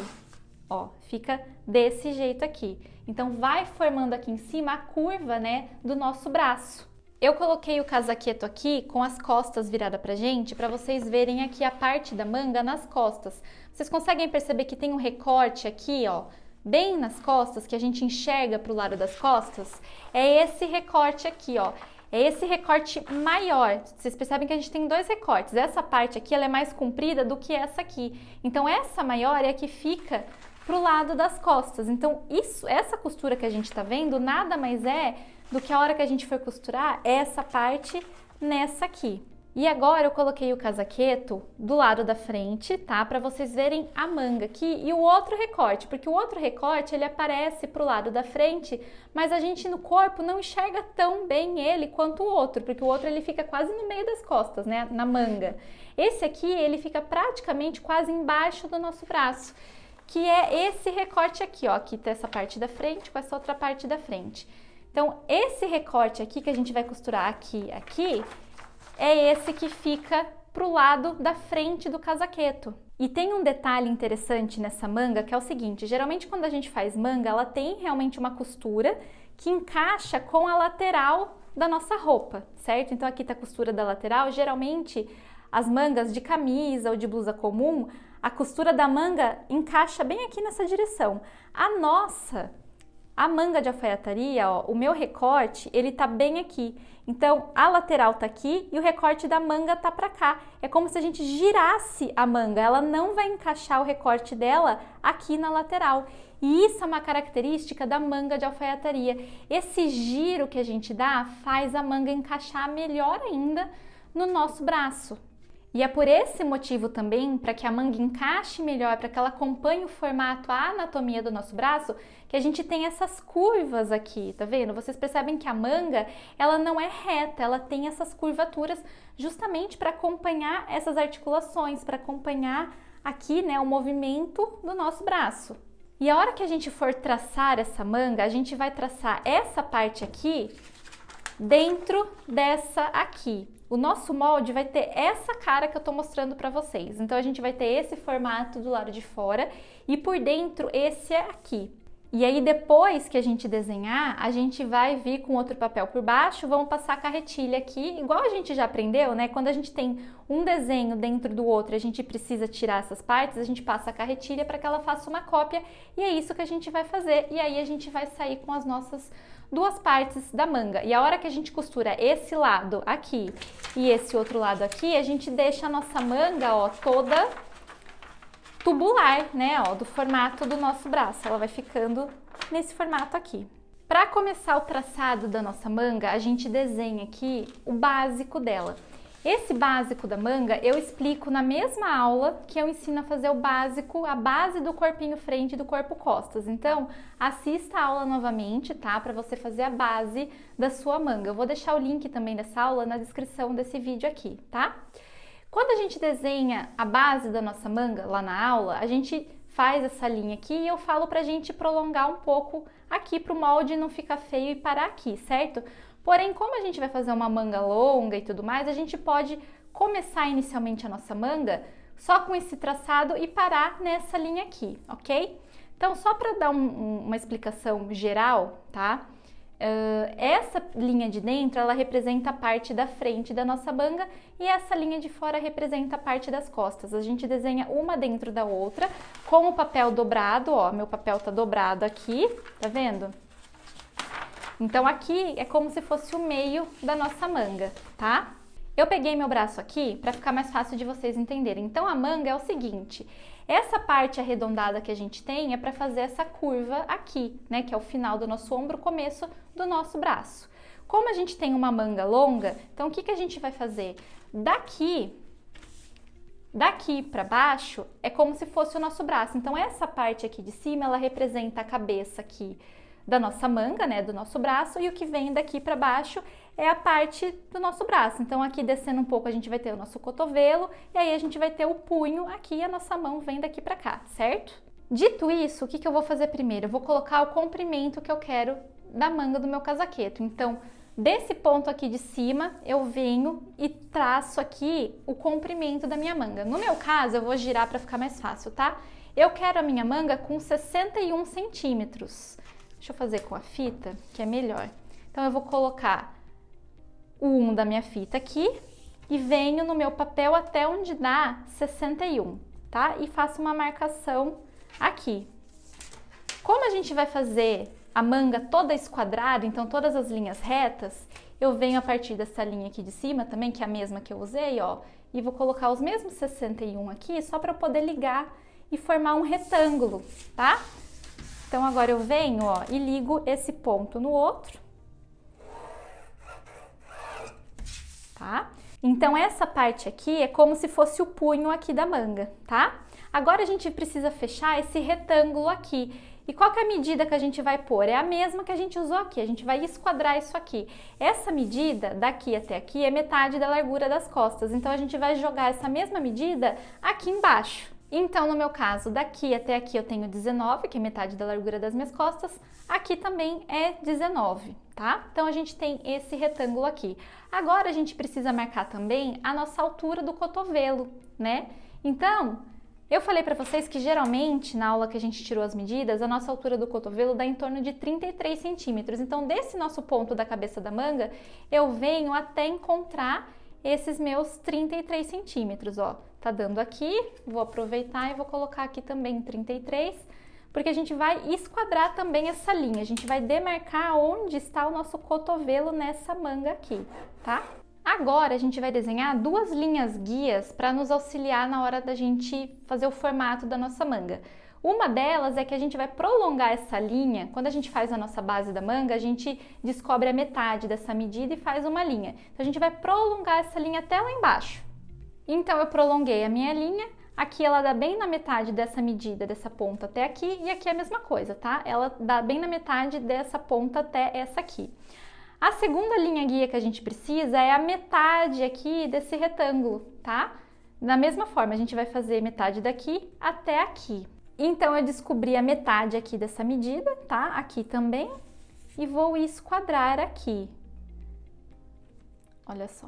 ó, fica desse jeito aqui. Então, vai formando aqui em cima a curva, né, do nosso braço. Eu coloquei o casaqueto aqui com as costas viradas pra gente, para vocês verem aqui a parte da manga nas costas. Vocês conseguem perceber que tem um recorte aqui, ó, bem nas costas, que a gente enxerga pro lado das costas? É esse recorte aqui, ó. É esse recorte maior. Vocês percebem que a gente tem dois recortes. Essa parte aqui, ela é mais comprida do que essa aqui. Então, essa maior é a que fica pro lado das costas. Então, essa costura que a gente tá vendo, nada mais é do que a hora que a gente for costurar essa parte nessa aqui. E agora eu coloquei o casaqueto do lado da frente, tá? Para vocês verem a manga aqui e o outro recorte, porque o outro recorte ele aparece pro lado da frente, mas a gente no corpo não enxerga tão bem ele quanto o outro, porque o outro ele fica quase no meio das costas, né? Na manga. Esse aqui ele fica praticamente quase embaixo do nosso braço, que é esse recorte aqui, ó. Aqui tá essa parte da frente com essa outra parte da frente. Então, esse recorte aqui que a gente vai costurar aqui, é esse que fica pro lado da frente do casaqueto. E tem um detalhe interessante nessa manga que é o seguinte, geralmente quando a gente faz manga, ela tem realmente uma costura que encaixa com a lateral da nossa roupa, certo? Então aqui tá a costura da lateral, geralmente as mangas de camisa ou de blusa comum, a costura da manga encaixa bem aqui nessa direção. A manga de alfaiataria, ó, o meu recorte, ele tá bem aqui. Então, a lateral tá aqui e o recorte da manga tá pra cá. É como se a gente girasse a manga, ela não vai encaixar o recorte dela aqui na lateral. E isso é uma característica da manga de alfaiataria. Esse giro que a gente dá faz a manga encaixar melhor ainda no nosso braço. E é por esse motivo também, para que a manga encaixe melhor, para que ela acompanhe o formato, a anatomia do nosso braço, que a gente tem essas curvas aqui, tá vendo? Vocês percebem que a manga, ela não é reta, ela tem essas curvaturas justamente para acompanhar essas articulações, para acompanhar aqui, né, o movimento do nosso braço. E a hora que a gente for traçar essa manga, a gente vai traçar essa parte aqui dentro dessa aqui. O nosso molde vai ter essa cara que eu tô mostrando pra vocês. Então, a gente vai ter esse formato do lado de fora e por dentro esse aqui. E aí, depois que a gente desenhar, a gente vai vir com outro papel por baixo, vamos passar a carretilha aqui, igual a gente já aprendeu, né? Quando a gente tem um desenho dentro do outro e a gente precisa tirar essas partes, a gente passa a carretilha para que ela faça uma cópia e é isso que a gente vai fazer. E aí, a gente vai sair com as nossas duas partes da manga. E a hora que a gente costura esse lado aqui e esse outro lado aqui, a gente deixa a nossa manga, ó, toda tubular, né, ó, do formato do nosso braço. Ela vai ficando nesse formato aqui. Para começar o traçado da nossa manga, a gente desenha aqui o básico dela. Esse básico da manga eu explico na mesma aula que eu ensino a fazer o básico, a base do corpinho frente e do corpo costas. Então, assista a aula novamente, tá? Para você fazer a base da sua manga. Eu vou deixar o link também dessa aula na descrição desse vídeo aqui, tá? Quando a gente desenha a base da nossa manga lá na aula, a gente faz essa linha aqui e eu falo pra gente prolongar um pouco aqui pro molde não ficar feio e parar aqui, certo? Porém, como a gente vai fazer uma manga longa e tudo mais, a gente pode começar inicialmente a nossa manga só com esse traçado e parar nessa linha aqui, ok? Então, só para dar uma explicação geral, tá? Essa linha de dentro, ela representa a parte da frente da nossa manga e essa linha de fora representa a parte das costas. A gente desenha uma dentro da outra com o papel dobrado, ó, meu papel tá dobrado aqui, tá vendo? Então aqui é como se fosse o meio da nossa manga, tá? Eu peguei meu braço aqui para ficar mais fácil de vocês entenderem. Então a manga é o seguinte, essa parte arredondada que a gente tem é para fazer essa curva aqui, né, que é o final do nosso ombro, o começo do nosso braço. Como a gente tem uma manga longa, então o que a gente vai fazer? Daqui para baixo é como se fosse o nosso braço. Então essa parte aqui de cima, ela representa a cabeça aqui da nossa manga, né, do nosso braço, e o que vem daqui para baixo é a parte do nosso braço. Então aqui descendo um pouco a gente vai ter o nosso cotovelo e aí a gente vai ter o punho aqui e a nossa mão vem daqui para cá, certo? Dito isso, o que eu vou fazer primeiro? Eu vou colocar o comprimento que eu quero da manga do meu casaqueto. Então, desse ponto aqui de cima, eu venho e traço aqui o comprimento da minha manga. No meu caso, eu vou girar para ficar mais fácil, tá? Eu quero a minha manga com 61 centímetros. Deixa eu fazer com a fita, que é melhor. Então, eu vou colocar o 1 da minha fita aqui e venho no meu papel até onde dá 61, tá? E faço uma marcação aqui. Como a gente vai fazer a manga toda esquadrada, então todas as linhas retas, eu venho a partir dessa linha aqui de cima também, que é a mesma que eu usei, ó, e vou colocar os mesmos 61 aqui, só para poder ligar e formar um retângulo, tá? Então agora eu venho, ó, e ligo esse ponto no outro, tá? Então essa parte aqui é como se fosse o punho aqui da manga, tá? Agora a gente precisa fechar esse retângulo aqui. E qual que é a medida que a gente vai pôr? É a mesma que a gente usou aqui, a gente vai esquadrar isso aqui. Essa medida, daqui até aqui, é metade da largura das costas, então a gente vai jogar essa mesma medida aqui embaixo. Então, no meu caso, daqui até aqui eu tenho 19, que é metade da largura das minhas costas, aqui também é 19, tá? Então, a gente tem esse retângulo aqui. Agora, a gente precisa marcar também a nossa altura do cotovelo, né? Então, eu falei para vocês que geralmente, na aula que a gente tirou as medidas, a nossa altura do cotovelo dá em torno de 33 centímetros. Então, desse nosso ponto da cabeça da manga, eu venho até encontrar esses meus 33 centímetros, ó. Tá dando aqui, vou aproveitar e vou colocar aqui também 33, porque a gente vai esquadrar também essa linha. A gente vai demarcar onde está o nosso cotovelo nessa manga aqui, tá? Agora a gente vai desenhar duas linhas guias para nos auxiliar na hora da gente fazer o formato da nossa manga. Uma delas é que a gente vai prolongar essa linha. Quando a gente faz a nossa base da manga, a gente descobre a metade dessa medida e faz uma linha. Então a gente vai prolongar essa linha até lá embaixo. Então eu prolonguei a minha linha, aqui ela dá bem na metade dessa medida, dessa ponta até aqui, e aqui é a mesma coisa, tá? Ela dá bem na metade dessa ponta até essa aqui. A segunda linha guia que a gente precisa é a metade aqui desse retângulo, tá? Da mesma forma, a gente vai fazer metade daqui até aqui. Então, eu descobri a metade aqui dessa medida, tá? Aqui também. E vou esquadrar aqui. Olha só.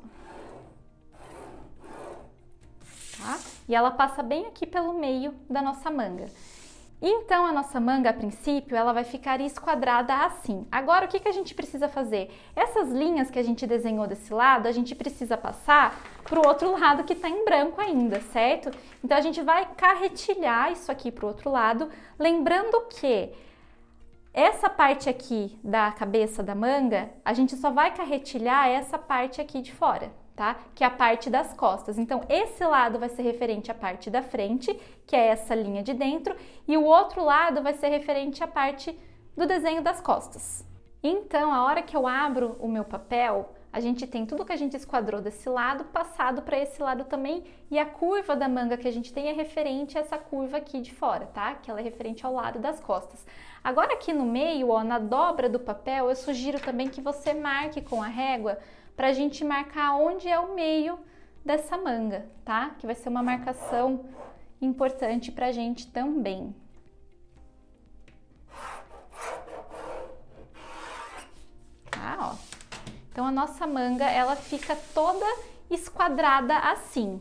Tá? E ela passa bem aqui pelo meio da nossa manga. Então, a nossa manga, a princípio, ela vai ficar esquadrada assim. Agora, o que a gente precisa fazer? Essas linhas que a gente desenhou desse lado, a gente precisa passar para o outro lado que está em branco ainda, certo? Então, a gente vai carretilhar isso aqui para o outro lado, lembrando que essa parte aqui da cabeça da manga, a gente só vai carretilhar essa parte aqui de fora, tá? Que é a parte das costas. Então, esse lado vai ser referente à parte da frente, que é essa linha de dentro, e o outro lado vai ser referente à parte do desenho das costas. Então, a hora que eu abro o meu papel, a gente tem tudo que a gente esquadrou desse lado passado para esse lado também, e a curva da manga que a gente tem é referente a essa curva aqui de fora, tá? Que ela é referente ao lado das costas. Agora, aqui no meio, ó, na dobra do papel, eu sugiro também que você marque com a régua para a gente marcar onde é o meio dessa manga, tá? Que vai ser uma marcação importante para a gente também. Tá, ó. Então, a nossa manga, ela fica toda esquadrada assim.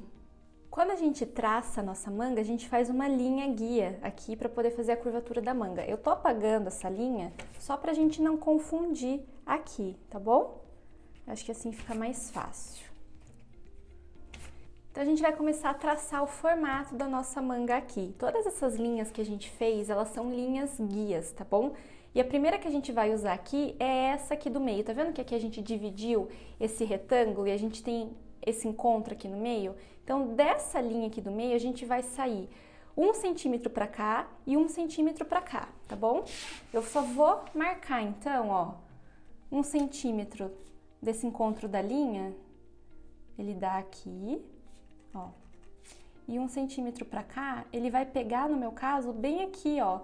Quando a gente traça a nossa manga, a gente faz uma linha guia aqui para poder fazer a curvatura da manga. Eu tô apagando essa linha só pra gente não confundir aqui, tá bom? Acho que assim fica mais fácil. Então, a gente vai começar a traçar o formato da nossa manga aqui. Todas essas linhas que a gente fez, elas são linhas guias, tá bom? E a primeira que a gente vai usar aqui é essa aqui do meio. Tá vendo que aqui a gente dividiu esse retângulo e a gente tem esse encontro aqui no meio? Então, dessa linha aqui do meio, a gente vai sair 1 centímetro para cá e 1 centímetro para cá, tá bom? Eu só vou marcar, então, ó, 1 centímetro desse encontro da linha, ele dá aqui, ó, e 1 centímetro para cá, ele vai pegar, no meu caso, bem aqui, ó,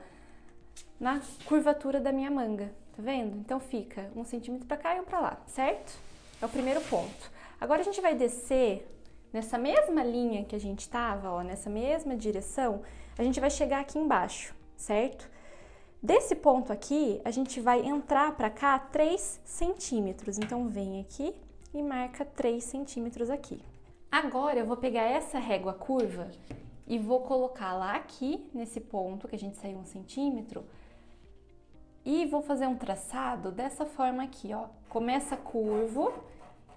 na curvatura da minha manga, tá vendo? Então, fica 1 centímetro para cá e 1 para lá, certo? É o primeiro ponto. Agora, a gente vai descer nessa mesma linha que a gente tava, ó, nessa mesma direção, a gente vai chegar aqui embaixo, certo? Desse ponto aqui, a gente vai entrar para cá 3 centímetros. Então, vem aqui e marca 3 centímetros aqui. Agora, eu vou pegar essa régua curva e vou colocar lá aqui, nesse ponto que a gente saiu 1 centímetro, e vou fazer um traçado dessa forma aqui, ó. Começa curvo,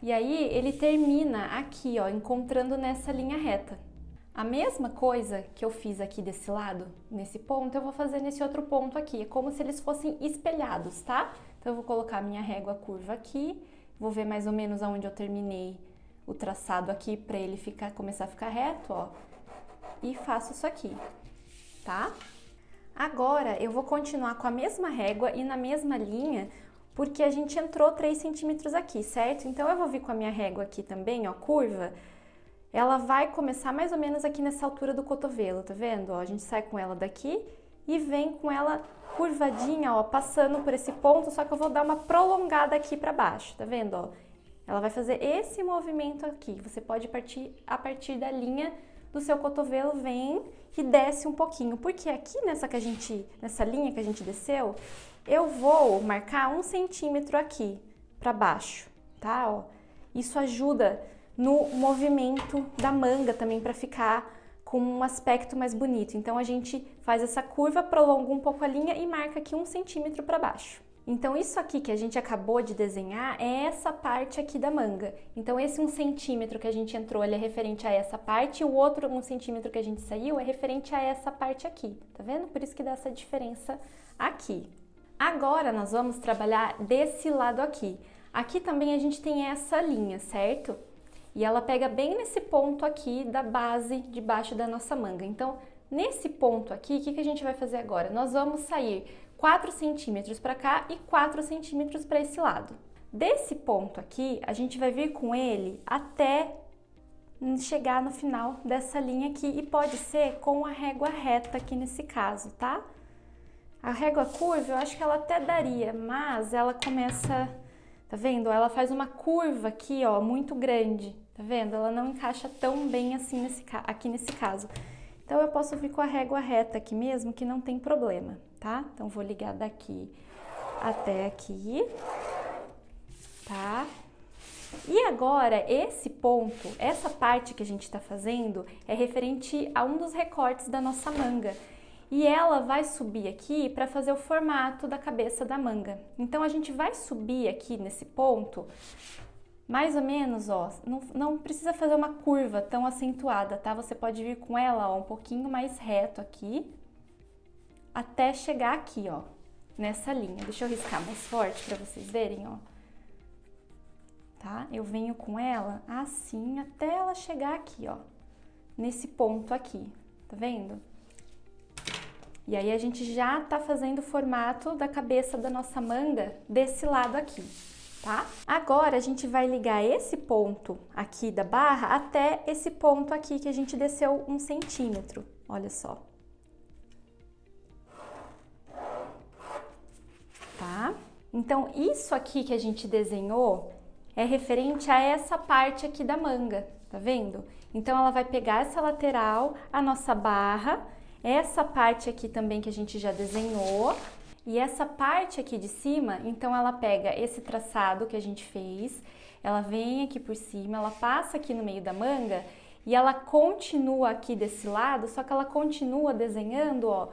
e aí ele termina aqui, ó, encontrando nessa linha reta. A mesma coisa que eu fiz aqui desse lado, nesse ponto, eu vou fazer nesse outro ponto aqui. É como se eles fossem espelhados, tá? Então, eu vou colocar a minha régua curva aqui, vou ver mais ou menos aonde eu terminei o traçado aqui para ele começar a ficar reto, ó. E faço isso aqui, tá? Agora, eu vou continuar com a mesma régua e na mesma linha, porque a gente entrou 3 centímetros aqui, certo? Então, eu vou vir com a minha régua aqui também, ó, curva. Ela vai começar mais ou menos aqui nessa altura do cotovelo, tá vendo? Ó, a gente sai com ela daqui e vem com ela curvadinha, ó, passando por esse ponto, só que eu vou dar uma prolongada aqui pra baixo, tá vendo, ó? Ela vai fazer esse movimento aqui. Você pode partir a partir da linha do seu cotovelo, vem e desce um pouquinho. Porque aqui nessa linha que a gente desceu, eu vou marcar 1 centímetro aqui para baixo, tá? Ó, isso ajuda no movimento da manga também para ficar com um aspecto mais bonito. Então, a gente faz essa curva, prolonga um pouco a linha e marca aqui 1 centímetro para baixo. Então, isso aqui que a gente acabou de desenhar é essa parte aqui da manga. Então, esse 1 centímetro que a gente entrou, ele é referente a essa parte, e o outro 1 centímetro que a gente saiu é referente a essa parte aqui, tá vendo? Por isso que dá essa diferença aqui. Agora, nós vamos trabalhar desse lado aqui. Aqui também a gente tem essa linha, certo? E ela pega bem nesse ponto aqui da base de baixo da nossa manga. Então, nesse ponto aqui, o que a gente vai fazer agora? Nós vamos sair 4 centímetros para cá e 4 centímetros para esse lado. Desse ponto aqui, a gente vai vir com ele até chegar no final dessa linha aqui e pode ser com a régua reta aqui nesse caso, tá? A régua curva, eu acho que ela até daria, mas ela começa, tá vendo? Ela faz uma curva aqui, ó, muito grande, tá vendo? Ela não encaixa tão bem assim aqui nesse caso. Então, eu posso vir com a régua reta aqui mesmo, que não tem problema, tá? Então, vou ligar daqui até aqui, tá? E agora, esse ponto, essa parte que a gente tá fazendo, é referente a um dos recortes da nossa manga. E ela vai subir aqui para fazer o formato da cabeça da manga. Então, a gente vai subir aqui nesse ponto, mais ou menos, ó, não precisa fazer uma curva tão acentuada, tá? Você pode vir com ela, ó, um pouquinho mais reto aqui, até chegar aqui, ó, nessa linha. Deixa eu riscar mais forte para vocês verem, ó. Tá? Eu venho com ela assim até ela chegar aqui, ó, nesse ponto aqui, tá vendo? E aí, a gente já tá fazendo o formato da cabeça da nossa manga desse lado aqui, tá? Agora, a gente vai ligar esse ponto aqui da barra até esse ponto aqui que a gente desceu 1 centímetro, olha só. Tá? Então, isso aqui que a gente desenhou é referente a essa parte aqui da manga, tá vendo? Então, ela vai pegar essa lateral, a nossa barra, essa parte aqui também que a gente já desenhou, e essa parte aqui de cima, então ela pega esse traçado que a gente fez, ela vem aqui por cima, ela passa aqui no meio da manga e ela continua aqui desse lado, só que ela continua desenhando, ó,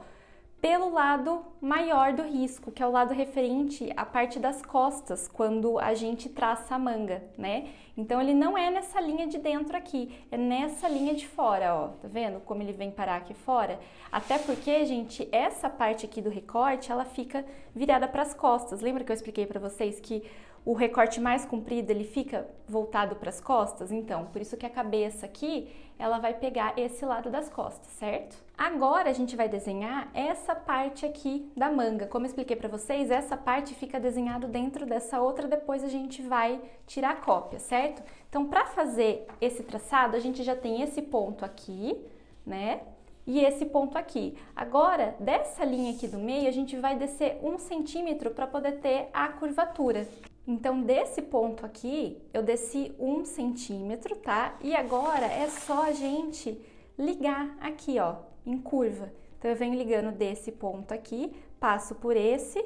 pelo lado maior do risco, que é o lado referente à parte das costas, quando a gente traça a manga, né? Então ele não é nessa linha de dentro aqui, é nessa linha de fora, ó. Tá vendo como ele vem parar aqui fora? Até porque, gente, essa parte aqui do recorte, ela fica virada para as costas. Lembra que eu expliquei para vocês que o recorte mais comprido, ele fica voltado para as costas? Então, por isso que a cabeça aqui, ela vai pegar esse lado das costas, certo? Agora a gente vai desenhar essa parte aqui da manga. Como eu expliquei para vocês, essa parte fica desenhado dentro dessa outra, depois a gente vai tirar a cópia, certo? Então, para fazer esse traçado, a gente já tem esse ponto aqui, né? E esse ponto aqui. Agora, dessa linha aqui do meio, a gente vai descer 1 centímetro para poder ter a curvatura. Então, desse ponto aqui, eu desci 1 centímetro, tá? E agora é só a gente ligar aqui, ó, em curva. Então, eu venho ligando desse ponto aqui, passo por esse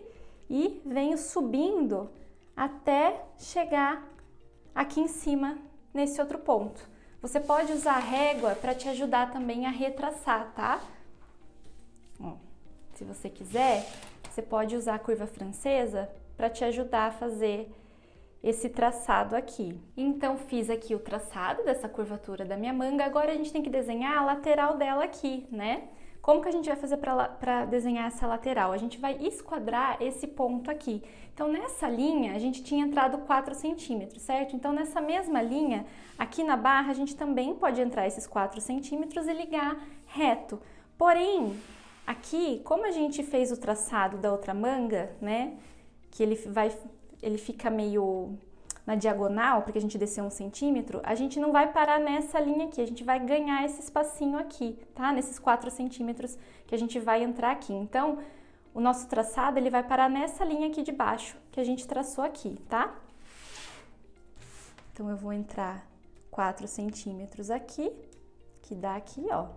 e venho subindo até chegar aqui em cima, nesse outro ponto. Você pode usar a régua para te ajudar também a retraçar, tá? Ó, se você quiser, você pode usar a curva francesa para te ajudar a fazer esse traçado aqui. Então, fiz aqui o traçado dessa curvatura da minha manga, agora a gente tem que desenhar a lateral dela aqui, né? Como que a gente vai fazer para desenhar essa lateral? A gente vai esquadrar esse ponto aqui. Então, nessa linha, a gente tinha entrado 4 centímetros, certo? Então, nessa mesma linha, aqui na barra, a gente também pode entrar esses 4 centímetros e ligar reto. Porém, aqui, como a gente fez o traçado da outra manga, né? Que ele fica meio na diagonal, porque a gente desceu 1 centímetro, a gente não vai parar nessa linha aqui, a gente vai ganhar esse espacinho aqui, tá? Nesses 4 centímetros que a gente vai entrar aqui. Então, o nosso traçado, ele vai parar nessa linha aqui de baixo, que a gente traçou aqui, tá? Então, eu vou entrar 4 centímetros aqui, que dá aqui, ó.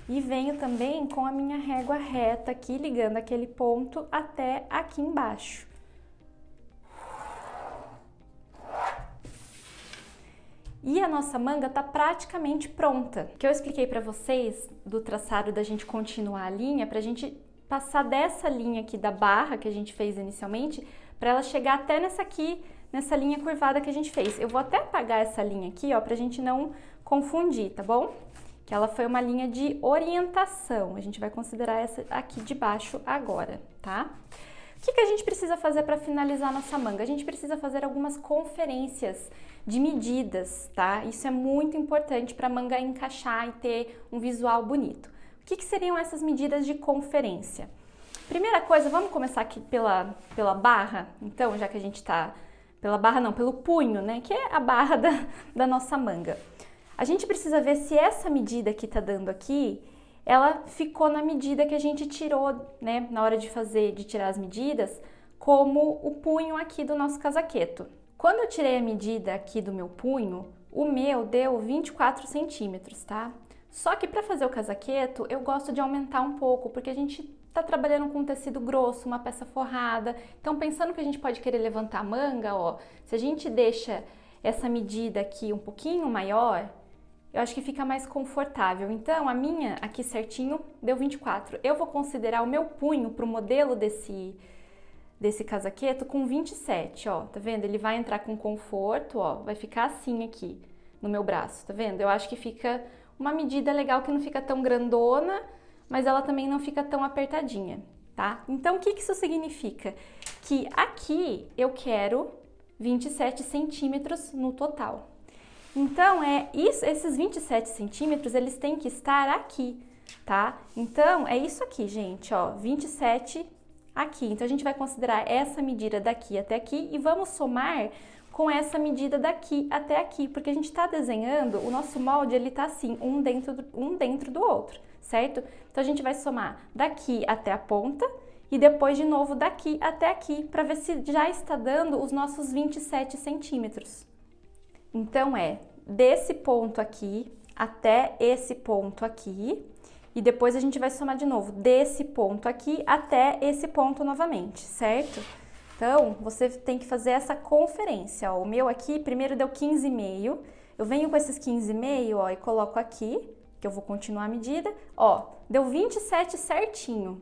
E venho também com a minha régua reta aqui, ligando aquele ponto até aqui embaixo. E a nossa manga tá praticamente pronta. O que eu expliquei para vocês do traçado da gente continuar a linha, pra gente passar dessa linha aqui da barra que a gente fez inicialmente, para ela chegar até nessa linha curvada que a gente fez. Eu vou até apagar essa linha aqui, ó, pra gente não confundir, tá bom? Que ela foi uma linha de orientação. A gente vai considerar essa aqui de baixo agora, tá? O que a gente precisa fazer para finalizar a nossa manga? A gente precisa fazer algumas conferências de medidas, tá? Isso é muito importante para a manga encaixar e ter um visual bonito. O que seriam essas medidas de conferência? Primeira coisa, vamos começar aqui pela barra, então, já que a gente tá... Pela barra não, pelo punho, né? Que é a barra da nossa manga. A gente precisa ver se essa medida que tá dando aqui, ela ficou na medida que a gente tirou, né, na hora de tirar as medidas, como o punho aqui do nosso casaqueto. Quando eu tirei a medida aqui do meu punho, o meu deu 24 centímetros, tá? Só que para fazer o casaqueto, eu gosto de aumentar um pouco, porque a gente tá trabalhando com um tecido grosso, uma peça forrada. Então, pensando que a gente pode querer levantar a manga, ó, se a gente deixa essa medida aqui um pouquinho maior, eu acho que fica mais confortável. Então, a minha aqui certinho deu 24. Eu vou considerar o meu punho pro modelo desse casaqueto com 27, ó. Tá vendo? Ele vai entrar com conforto, ó. Vai ficar assim aqui no meu braço, tá vendo? Eu acho que fica uma medida legal que não fica tão grandona, mas ela também não fica tão apertadinha, tá? Então, o que isso significa? Que aqui eu quero 27 centímetros no total. Então, esses 27 centímetros, eles têm que estar aqui, tá? Então, é isso aqui, gente, ó, 27 aqui. Então, a gente vai considerar essa medida daqui até aqui e vamos somar com essa medida daqui até aqui, porque a gente tá desenhando, o nosso molde, ele tá assim, um dentro do outro, certo? Então, a gente vai somar daqui até a ponta e depois, de novo, daqui até aqui, para ver se já está dando os nossos 27 centímetros. Então, desse ponto aqui até esse ponto aqui, e depois a gente vai somar de novo desse ponto aqui até esse ponto novamente, certo? Então, você tem que fazer essa conferência, ó. O meu aqui, primeiro deu 15,5, eu venho com esses 15,5, ó, e coloco aqui, que eu vou continuar a medida, ó, deu 27 certinho.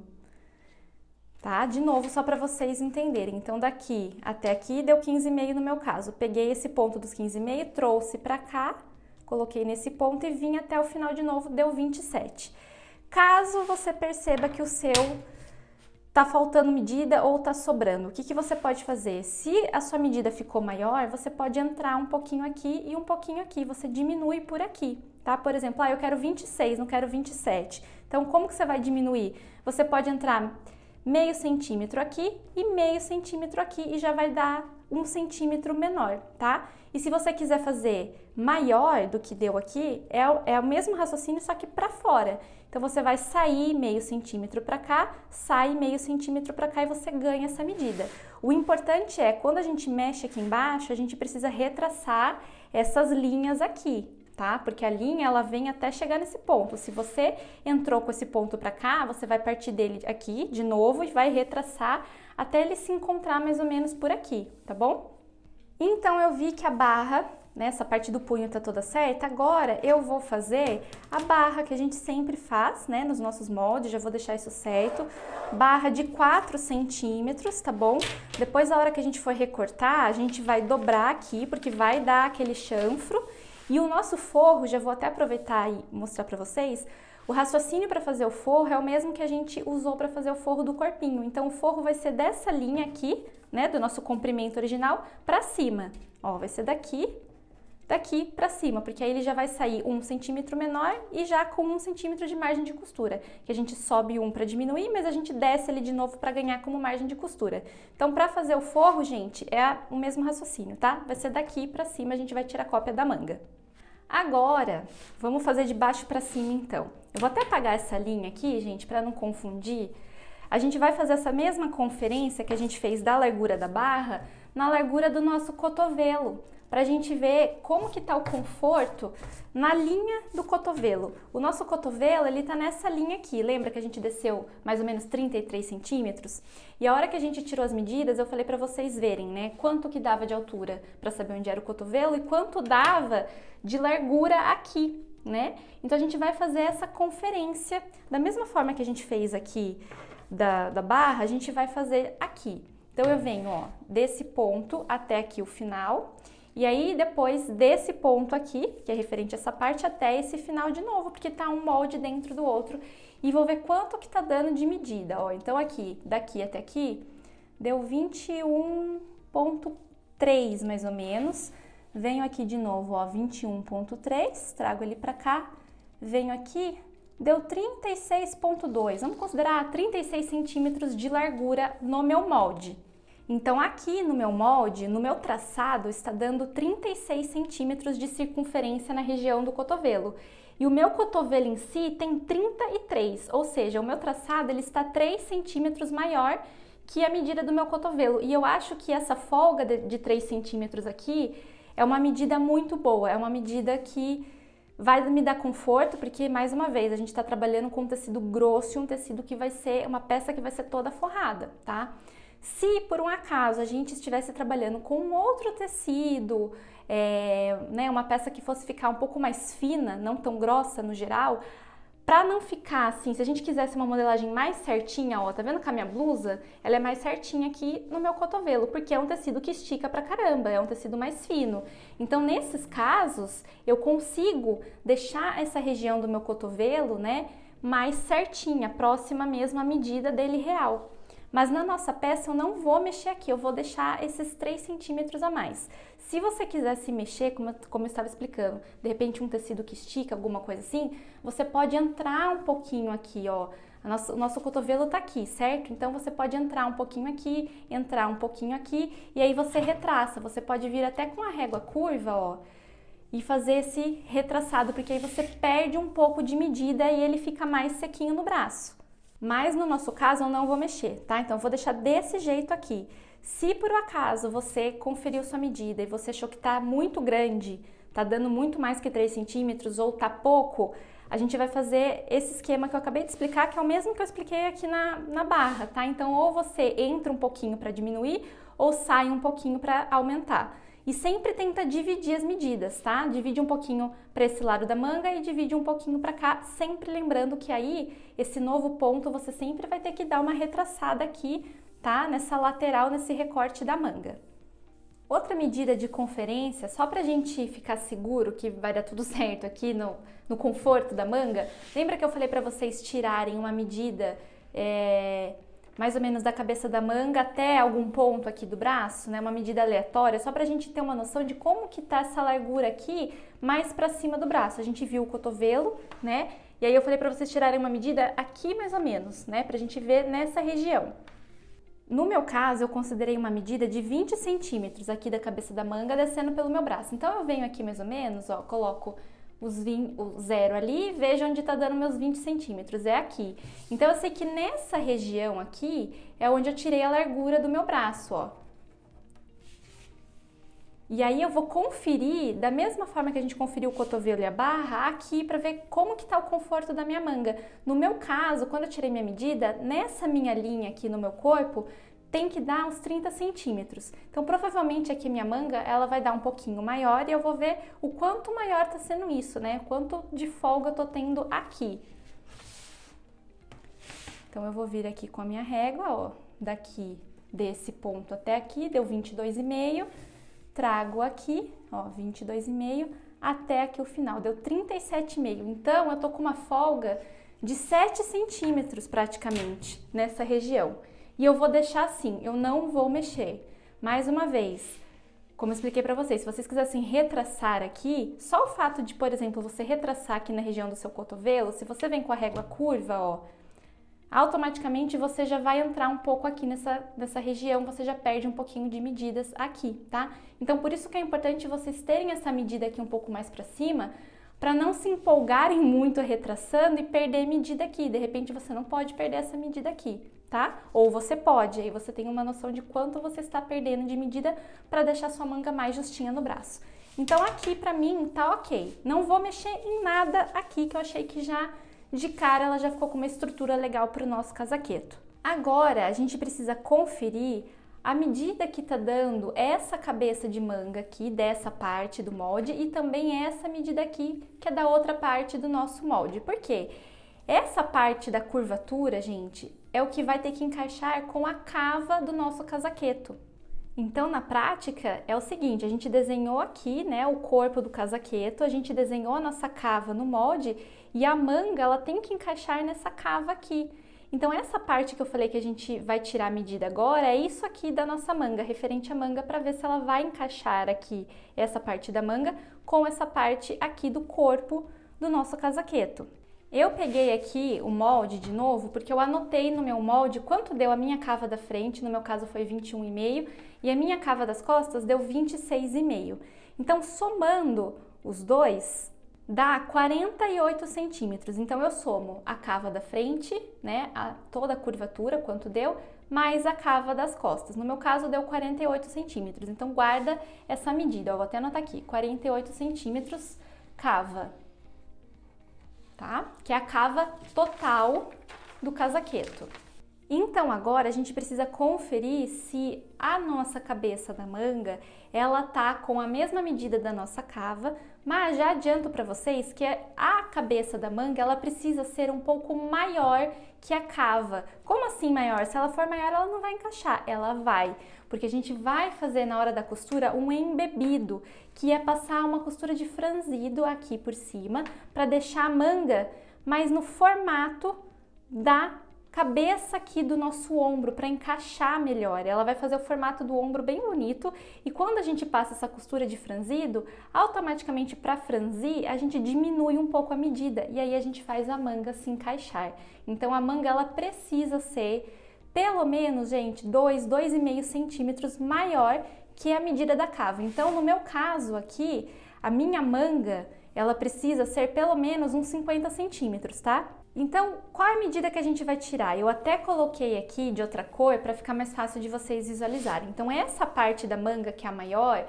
tá? De novo, só para vocês entenderem. Então, daqui até aqui deu 15,5 no meu caso. Peguei esse ponto dos 15,5, trouxe para cá, coloquei nesse ponto e vim até o final de novo, deu 27. Caso você perceba que o seu tá faltando medida ou tá sobrando, o que que você pode fazer? Se a sua medida ficou maior, você pode entrar um pouquinho aqui e um pouquinho aqui, você diminui por aqui, tá? Por exemplo, eu quero 26, não quero 27. Então, como que você vai diminuir? Você pode entrar meio centímetro aqui e meio centímetro aqui e já vai dar 1 centímetro menor, tá? E se você quiser fazer maior do que deu aqui, é o mesmo raciocínio, só que para fora. Então, você vai sair meio centímetro para cá, sai meio centímetro para cá e você ganha essa medida. O importante é, quando a gente mexe aqui embaixo, a gente precisa retraçar essas linhas aqui, tá? Porque a linha, ela vem até chegar nesse ponto. Se você entrou com esse ponto para cá, você vai partir dele aqui de novo e vai retraçar até ele se encontrar mais ou menos por aqui, tá bom? Então, eu vi que a barra, né, essa parte do punho tá toda certa. Agora, eu vou fazer a barra que a gente sempre faz, né, nos nossos moldes. Já vou deixar isso certo. Barra de 4 centímetros, tá bom? Depois, a hora que a gente for recortar, a gente vai dobrar aqui, porque vai dar aquele chanfro. E o nosso forro, já vou até aproveitar e mostrar pra vocês, o raciocínio para fazer o forro é o mesmo que a gente usou para fazer o forro do corpinho. Então, o forro vai ser dessa linha aqui, né, do nosso comprimento original, para cima. Ó, vai ser daqui para cima, porque aí ele já vai sair 1 centímetro menor e já com 1 centímetro de margem de costura, que a gente sobe 1 para diminuir, mas a gente desce ele de novo para ganhar como margem de costura. Então, para fazer o forro, gente, é o mesmo raciocínio, tá? Vai ser daqui para cima, a gente vai tirar a cópia da manga. Agora, vamos fazer de baixo para cima, então. Eu vou até apagar essa linha aqui, gente, para não confundir. A gente vai fazer essa mesma conferência que a gente fez da largura da barra na largura do nosso cotovelo, para a gente ver como que tá o conforto na linha do cotovelo. O nosso cotovelo, ele tá nessa linha aqui, lembra que a gente desceu mais ou menos 33 centímetros? E a hora que a gente tirou as medidas, eu falei para vocês verem, né, quanto que dava de altura, para saber onde era o cotovelo e quanto dava de largura aqui, né? Então, a gente vai fazer essa conferência, da mesma forma que a gente fez aqui da barra, a gente vai fazer aqui. Então, eu venho, ó, desse ponto até aqui o final, e aí depois desse ponto aqui, que é referente a essa parte, até esse final de novo, porque tá um molde dentro do outro, e vou ver quanto que tá dando de medida, ó. Então, aqui, daqui até aqui, deu 21,3 mais ou menos. Venho aqui de novo, ó, 21,3, trago ele pra cá, venho aqui, deu 36,2, vamos considerar 36 centímetros de largura no meu molde. Então, aqui no meu molde, no meu traçado, está dando 36 centímetros de circunferência na região do cotovelo. E o meu cotovelo em si tem 33, ou seja, o meu traçado ele está 3 centímetros maior que a medida do meu cotovelo. E eu acho que essa folga de 3 centímetros aqui é uma medida muito boa, é uma medida que vai me dar conforto, porque, mais uma vez, a gente está trabalhando com um tecido grosso e um tecido que vai ser uma peça que vai ser toda forrada, tá? Se, por um acaso, a gente estivesse trabalhando com um outro tecido, né, uma peça que fosse ficar um pouco mais fina, não tão grossa no geral, pra não ficar assim, se a gente quisesse uma modelagem mais certinha, ó, tá vendo que a minha blusa, ela é mais certinha aqui no meu cotovelo, porque é um tecido que estica pra caramba, é um tecido mais fino. Então, nesses casos, eu consigo deixar essa região do meu cotovelo, né, mais certinha, próxima mesmo à medida dele real. Mas na nossa peça eu não vou mexer aqui, eu vou deixar esses 3 centímetros a mais. Se você quiser se mexer, como eu estava explicando, de repente um tecido que estica, alguma coisa assim, você pode entrar um pouquinho aqui, ó. O nosso cotovelo tá aqui, certo? Então você pode entrar um pouquinho aqui, entrar um pouquinho aqui, e aí você retraça. Você pode vir até com a régua curva, ó, e fazer esse retraçado, porque aí você perde um pouco de medida e ele fica mais sequinho no braço. Mas no nosso caso eu não vou mexer, tá? Então eu vou deixar desse jeito aqui. Se por acaso você conferiu sua medida e você achou que tá muito grande, tá dando muito mais que 3 centímetros ou tá pouco, a gente vai fazer esse esquema que eu acabei de explicar, que é o mesmo que eu expliquei aqui na barra, tá? Então ou você entra um pouquinho para diminuir ou sai um pouquinho para aumentar. E sempre tenta dividir as medidas, tá? Divide um pouquinho para esse lado da manga e divide um pouquinho para cá, sempre lembrando que aí, esse novo ponto, você sempre vai ter que dar uma retraçada aqui, tá? Nessa lateral, nesse recorte da manga. Outra medida de conferência, só pra gente ficar seguro que vai dar tudo certo aqui no conforto da manga, lembra que eu falei pra vocês tirarem uma medida mais ou menos da cabeça da manga até algum ponto aqui do braço, né? Uma medida aleatória, só pra gente ter uma noção de como que tá essa largura aqui mais pra cima do braço. A gente viu o cotovelo, né? E aí eu falei pra vocês tirarem uma medida aqui mais ou menos, né? Pra gente ver nessa região. No meu caso, eu considerei uma medida de 20 centímetros aqui da cabeça da manga, descendo pelo meu braço. Então, eu venho aqui mais ou menos, ó, coloco o zero ali e vejo onde tá dando meus 20 centímetros, é aqui. Então, eu sei que nessa região aqui é onde eu tirei a largura do meu braço, ó. E aí eu vou conferir, da mesma forma que a gente conferiu o cotovelo e a barra, aqui para ver como que tá o conforto da minha manga. No meu caso, quando eu tirei minha medida, nessa minha linha aqui no meu corpo, tem que dar uns 30 centímetros. Então, provavelmente aqui a minha manga, ela vai dar um pouquinho maior e eu vou ver o quanto maior tá sendo isso, né? Quanto de folga eu tô tendo aqui. Então, eu vou vir aqui com a minha régua, ó, daqui desse ponto até aqui, deu 22,5. Trago aqui, ó, 22,5 até aqui o final, deu 37,5. Então, eu tô com uma folga de 7 centímetros praticamente nessa região. E eu vou deixar assim, eu não vou mexer. Mais uma vez, como eu expliquei pra vocês, se vocês quisessem retraçar aqui, só o fato de, por exemplo, você retraçar aqui na região do seu cotovelo, se você vem com a régua curva, ó, automaticamente você já vai entrar um pouco aqui nessa região, você já perde um pouquinho de medidas aqui, tá? Então, por isso que é importante vocês terem essa medida aqui um pouco mais pra cima, para não se empolgarem muito retraçando e perder medida aqui. De repente, você não pode perder essa medida aqui, tá? Ou você pode, aí você tem uma noção de quanto você está perdendo de medida para deixar sua manga mais justinha no braço. Então, aqui pra mim tá ok. Não vou mexer em nada aqui, que eu achei que já de cara ela já ficou com uma estrutura legal para o nosso casaqueto. Agora a gente precisa conferir a medida que tá dando essa cabeça de manga aqui dessa parte do molde e também essa medida aqui que é da outra parte do nosso molde. Por quê? Essa parte da curvatura, gente, é o que vai ter que encaixar com a cava do nosso casaqueto. Então, na prática, é o seguinte, a gente desenhou aqui, né, o corpo do casaqueto, a gente desenhou a nossa cava no molde e a manga, ela tem que encaixar nessa cava aqui. Então, essa parte que eu falei que a gente vai tirar a medida agora, é isso aqui da nossa manga, referente à manga, para ver se ela vai encaixar aqui essa parte da manga com essa parte aqui do corpo do nosso casaqueto. Eu peguei aqui o molde de novo, porque eu anotei no meu molde quanto deu a minha cava da frente, no meu caso foi 21,5, e a minha cava das costas deu 26,5. Então, somando os dois, dá 48 centímetros. Então, eu somo a cava da frente, né, toda a curvatura, quanto deu, mais a cava das costas. No meu caso, deu 48 centímetros. Então, guarda essa medida. Eu vou até anotar aqui, 48 centímetros cava. Tá? Que é a cava total do casaqueto. Então agora a gente precisa conferir se a nossa cabeça da manga, ela tá com a mesma medida da nossa cava, mas já adianto para vocês que a cabeça da manga, ela precisa ser um pouco maior que a cava. Como assim maior? Se ela for maior, ela não vai encaixar, ela vai, porque a gente vai fazer na hora da costura um embebido, que é passar uma costura de franzido aqui por cima, para deixar a manga mais no formato da cabeça aqui do nosso ombro, para encaixar melhor. Ela vai fazer o formato do ombro bem bonito e quando a gente passa essa costura de franzido, automaticamente para franzir, a gente diminui um pouco a medida e aí a gente faz a manga se encaixar. Então a manga ela precisa ser pelo menos, gente, 2,5 centímetros maior que a medida da cava. Então, no meu caso aqui, a minha manga, ela precisa ser pelo menos uns 50 centímetros, tá? Então, qual é a medida que a gente vai tirar? Eu até coloquei aqui de outra cor para ficar mais fácil de vocês visualizarem. Então, essa parte da manga que é a maior,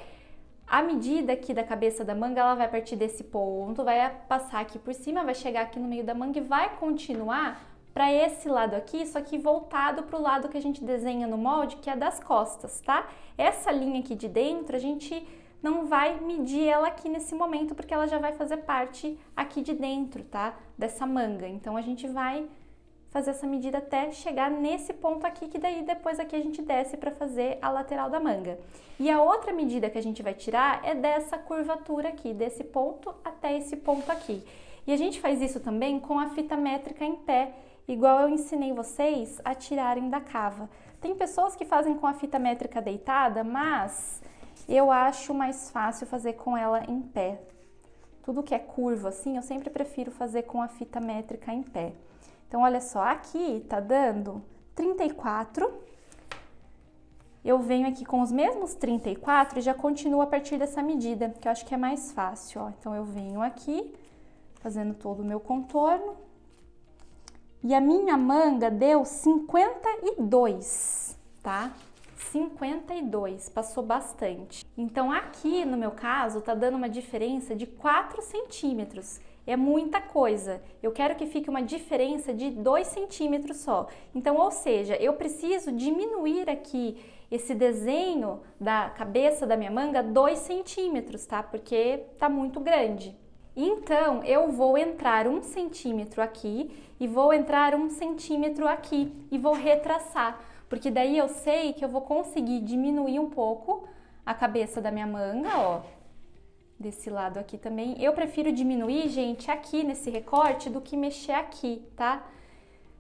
a medida aqui da cabeça da manga, ela vai partir desse ponto, vai passar aqui por cima, vai chegar aqui no meio da manga e vai continuar para esse lado aqui, só que voltado para o lado que a gente desenha no molde, que é das costas, tá? Essa linha aqui de dentro, a gente não vai medir ela aqui nesse momento, porque ela já vai fazer parte aqui de dentro, tá? Dessa manga. Então, a gente vai fazer essa medida até chegar nesse ponto aqui, que daí depois aqui a gente desce para fazer a lateral da manga. E a outra medida que a gente vai tirar é dessa curvatura aqui, desse ponto até esse ponto aqui. E a gente faz isso também com a fita métrica em pé, igual eu ensinei vocês a tirarem da cava. Tem pessoas que fazem com a fita métrica deitada, mas eu acho mais fácil fazer com ela em pé. Tudo que é curvo assim, eu sempre prefiro fazer com a fita métrica em pé. Então, olha só, aqui tá dando 34. Eu venho aqui com os mesmos 34 e já continuo a partir dessa medida, que eu acho que é mais fácil, ó. Então, eu venho aqui, fazendo todo o meu contorno. E a minha manga deu 52, tá? 52, passou bastante. Então, aqui no meu caso, tá dando uma diferença de 4 centímetros. É muita coisa. Eu quero que fique uma diferença de 2 centímetros só. Então, ou seja, eu preciso diminuir aqui esse desenho da cabeça da minha manga 2 centímetros, tá? Porque tá muito grande. Então, eu vou entrar 1 centímetro aqui e vou entrar 1 centímetro aqui e vou retraçar. Porque daí eu sei que eu vou conseguir diminuir um pouco a cabeça da minha manga, ó. Desse lado aqui também. Eu prefiro diminuir, gente, aqui nesse recorte do que mexer aqui, tá?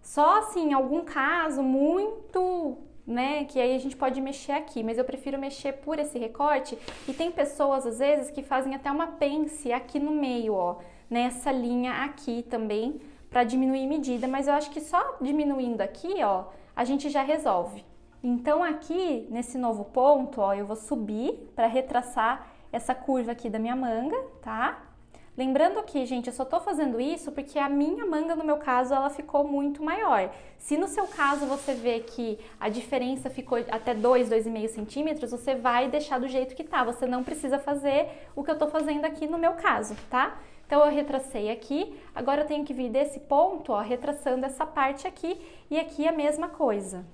Só assim, em algum caso muito, né, que aí a gente pode mexer aqui, mas eu prefiro mexer por esse recorte. E tem pessoas, às vezes, que fazem até uma pence aqui no meio, ó, nessa linha aqui também, pra diminuir medida, mas eu acho que só diminuindo aqui, ó, a gente já resolve. Então, aqui, nesse novo ponto, ó, eu vou subir pra retraçar essa curva aqui da minha manga, tá? Lembrando que, gente, eu só tô fazendo isso porque a minha manga, no meu caso, ela ficou muito maior. Se no seu caso você vê que a diferença ficou até 2,5 centímetros, você vai deixar do jeito que tá. Você não precisa fazer o que eu tô fazendo aqui no meu caso, tá? Então, eu retracei aqui, agora eu tenho que vir desse ponto, ó, retraçando essa parte aqui, e aqui a mesma coisa.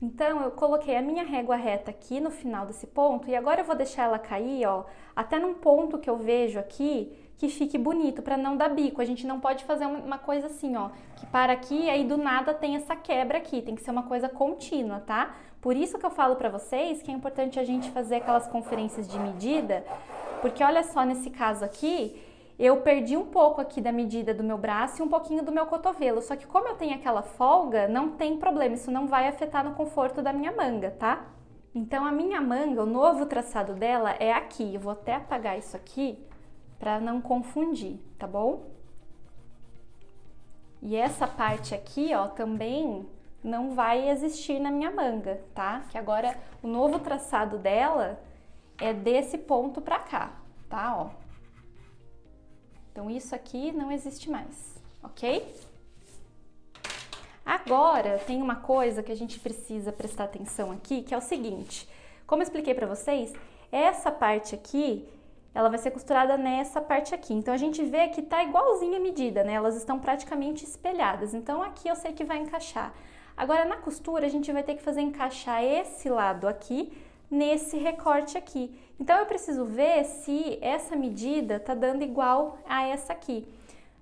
Então, eu coloquei a minha régua reta aqui no final desse ponto e agora eu vou deixar ela cair, ó, até num ponto que eu vejo aqui que fique bonito, para não dar bico. A gente não pode fazer uma coisa assim, ó, que para aqui e aí do nada tem essa quebra aqui, tem que ser uma coisa contínua, tá? Por isso que eu falo para vocês que é importante a gente fazer aquelas conferências de medida, porque olha só, nesse caso aqui, eu perdi um pouco aqui da medida do meu braço e um pouquinho do meu cotovelo, só que como eu tenho aquela folga, não tem problema, isso não vai afetar no conforto da minha manga, tá? Então, a minha manga, o novo traçado dela é aqui, eu vou até apagar isso aqui para não confundir, tá bom? E essa parte aqui, ó, também não vai existir na minha manga, tá? Que agora o novo traçado dela é desse ponto pra cá, tá? Ó. Então, isso aqui não existe mais, ok? Agora, tem uma coisa que a gente precisa prestar atenção aqui, que é o seguinte. Como eu expliquei pra vocês, essa parte aqui, ela vai ser costurada nessa parte aqui. Então, a gente vê que tá igualzinha a medida, né? Elas estão praticamente espelhadas. Então, aqui eu sei que vai encaixar. Agora, na costura, a gente vai ter que fazer encaixar esse lado aqui nesse recorte aqui. Então, eu preciso ver se essa medida tá dando igual a essa aqui.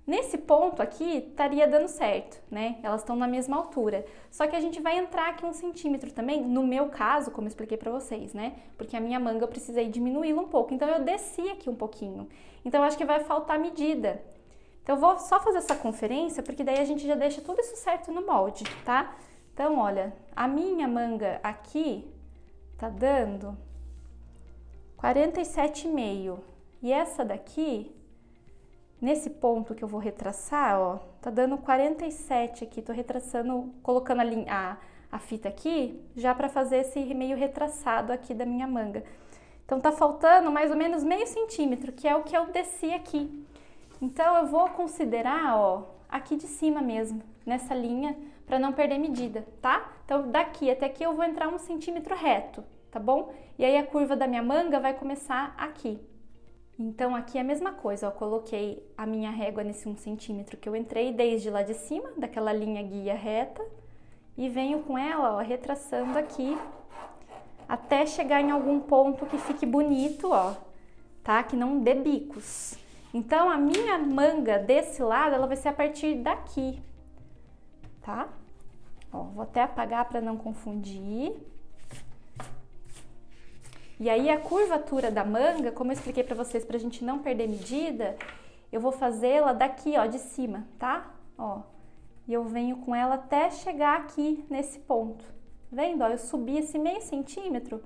Nesse ponto aqui, estaria dando certo, né? Elas estão na mesma altura. Só que a gente vai entrar aqui 1 centímetro também, no meu caso, como eu expliquei pra vocês, né? Porque a minha manga eu precisei diminuí-la um pouco, então eu desci aqui um pouquinho. Então, eu acho que vai faltar medida. Então, eu vou só fazer essa conferência, porque daí a gente já deixa tudo isso certo no molde, tá? Então, olha, a minha manga aqui tá dando 47,5. E essa daqui, nesse ponto que eu vou retraçar, ó, tá dando 47 aqui. Tô retraçando, colocando a fita aqui, já pra fazer esse meio retraçado aqui da minha manga. Então, tá faltando mais ou menos meio centímetro, que é o que eu desci aqui. Então, eu vou considerar, ó, aqui de cima mesmo, nessa linha, pra não perder medida, tá? Então, daqui até aqui eu vou entrar 1 centímetro reto, tá bom? E aí, a curva da minha manga vai começar aqui. Então aqui é a mesma coisa, ó, coloquei a minha régua nesse 1 centímetro que eu entrei desde lá de cima, daquela linha guia reta, e venho com ela, ó, retraçando aqui, até chegar em algum ponto que fique bonito, ó, tá? Que não dê bicos. Então a minha manga desse lado, ela vai ser a partir daqui, tá? Ó, vou até apagar para não confundir. E aí a curvatura da manga, como eu expliquei para vocês, pra gente não perder medida, eu vou fazê-la daqui, ó, de cima, tá? Ó, e eu venho com ela até chegar aqui nesse ponto. Vendo? Ó, eu subi esse meio centímetro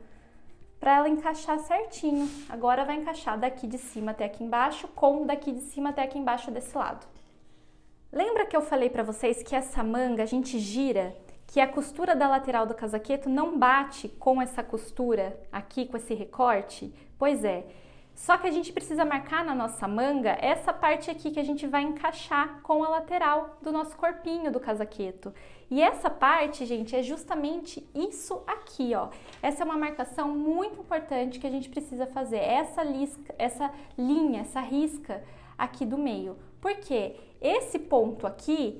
para ela encaixar certinho. Agora vai encaixar daqui de cima até aqui embaixo, com daqui de cima até aqui embaixo desse lado. Lembra que eu falei para vocês que essa manga a gente gira, que a costura da lateral do casaqueto não bate com essa costura aqui, com esse recorte? Pois é, só que a gente precisa marcar na nossa manga essa parte aqui que a gente vai encaixar com a lateral do nosso corpinho do casaqueto. E essa parte, gente, é justamente isso aqui, ó. Essa é uma marcação muito importante que a gente precisa fazer, essa linha, essa risca aqui do meio. Por quê? Esse ponto aqui,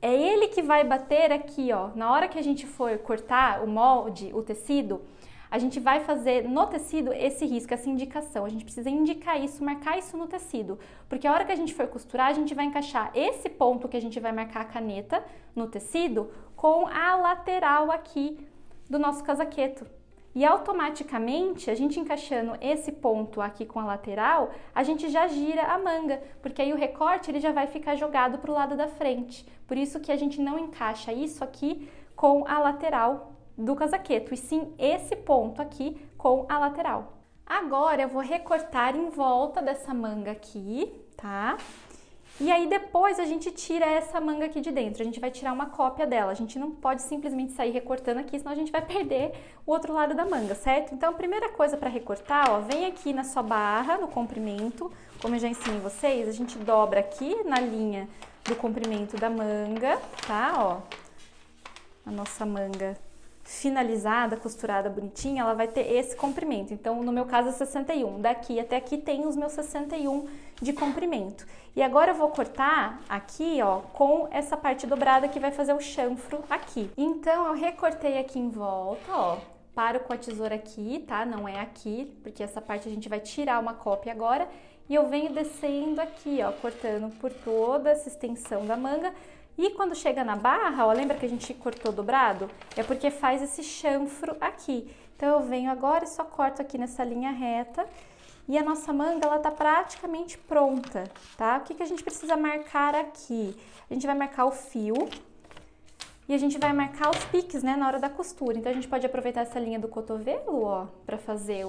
é ele que vai bater aqui, ó. Na hora que a gente for cortar o molde, o tecido, a gente vai fazer no tecido esse risco, essa indicação. A gente precisa indicar isso, marcar isso no tecido. Porque a hora que a gente for costurar, a gente vai encaixar esse ponto que a gente vai marcar a caneta no tecido com a lateral aqui do nosso casaqueto. E automaticamente, a gente encaixando esse ponto aqui com a lateral, a gente já gira a manga, porque aí o recorte ele já vai ficar jogado para o lado da frente. Por isso que a gente não encaixa isso aqui com a lateral do casaqueto, e sim esse ponto aqui com a lateral. Agora eu vou recortar em volta dessa manga aqui, tá? E aí depois a gente tira essa manga aqui de dentro, a gente vai tirar uma cópia dela, a gente não pode simplesmente sair recortando aqui, senão a gente vai perder o outro lado da manga, certo? Então a primeira coisa para recortar, ó, vem aqui na sua barra, no comprimento, como eu já ensinei vocês, a gente dobra aqui na linha do comprimento da manga, tá? Ó, a nossa manga finalizada, costurada, bonitinha, ela vai ter esse comprimento. Então, no meu caso é 61. Daqui até aqui tem os meus 61 de comprimento. E agora eu vou cortar aqui, ó, com essa parte dobrada que vai fazer o chanfro aqui. Então, eu recortei aqui em volta, ó, paro com a tesoura aqui, tá? Não é aqui, porque essa parte a gente vai tirar uma cópia agora. E eu venho descendo aqui, ó, cortando por toda essa extensão da manga. E quando chega na barra, ó, lembra que a gente cortou dobrado? É porque faz esse chanfro aqui. Então eu venho agora e só corto aqui nessa linha reta. E a nossa manga, ela tá praticamente pronta, tá? O que que a gente precisa marcar aqui? A gente vai marcar o fio e a gente vai marcar os piques, né, na hora da costura. Então a gente pode aproveitar essa linha do cotovelo, ó, pra fazer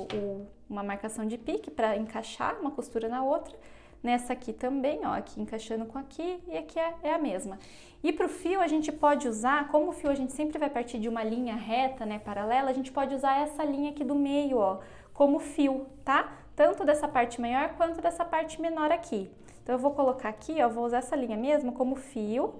uma marcação de pique, pra encaixar uma costura na outra. Nessa aqui também, ó, aqui encaixando com aqui, e aqui é a mesma. E pro fio a gente pode usar, como o fio a gente sempre vai partir de uma linha reta, né, paralela, a gente pode usar essa linha aqui do meio, ó, como fio, tá? Tanto dessa parte maior quanto dessa parte menor aqui. Então eu vou colocar aqui, ó, vou usar essa linha mesmo como fio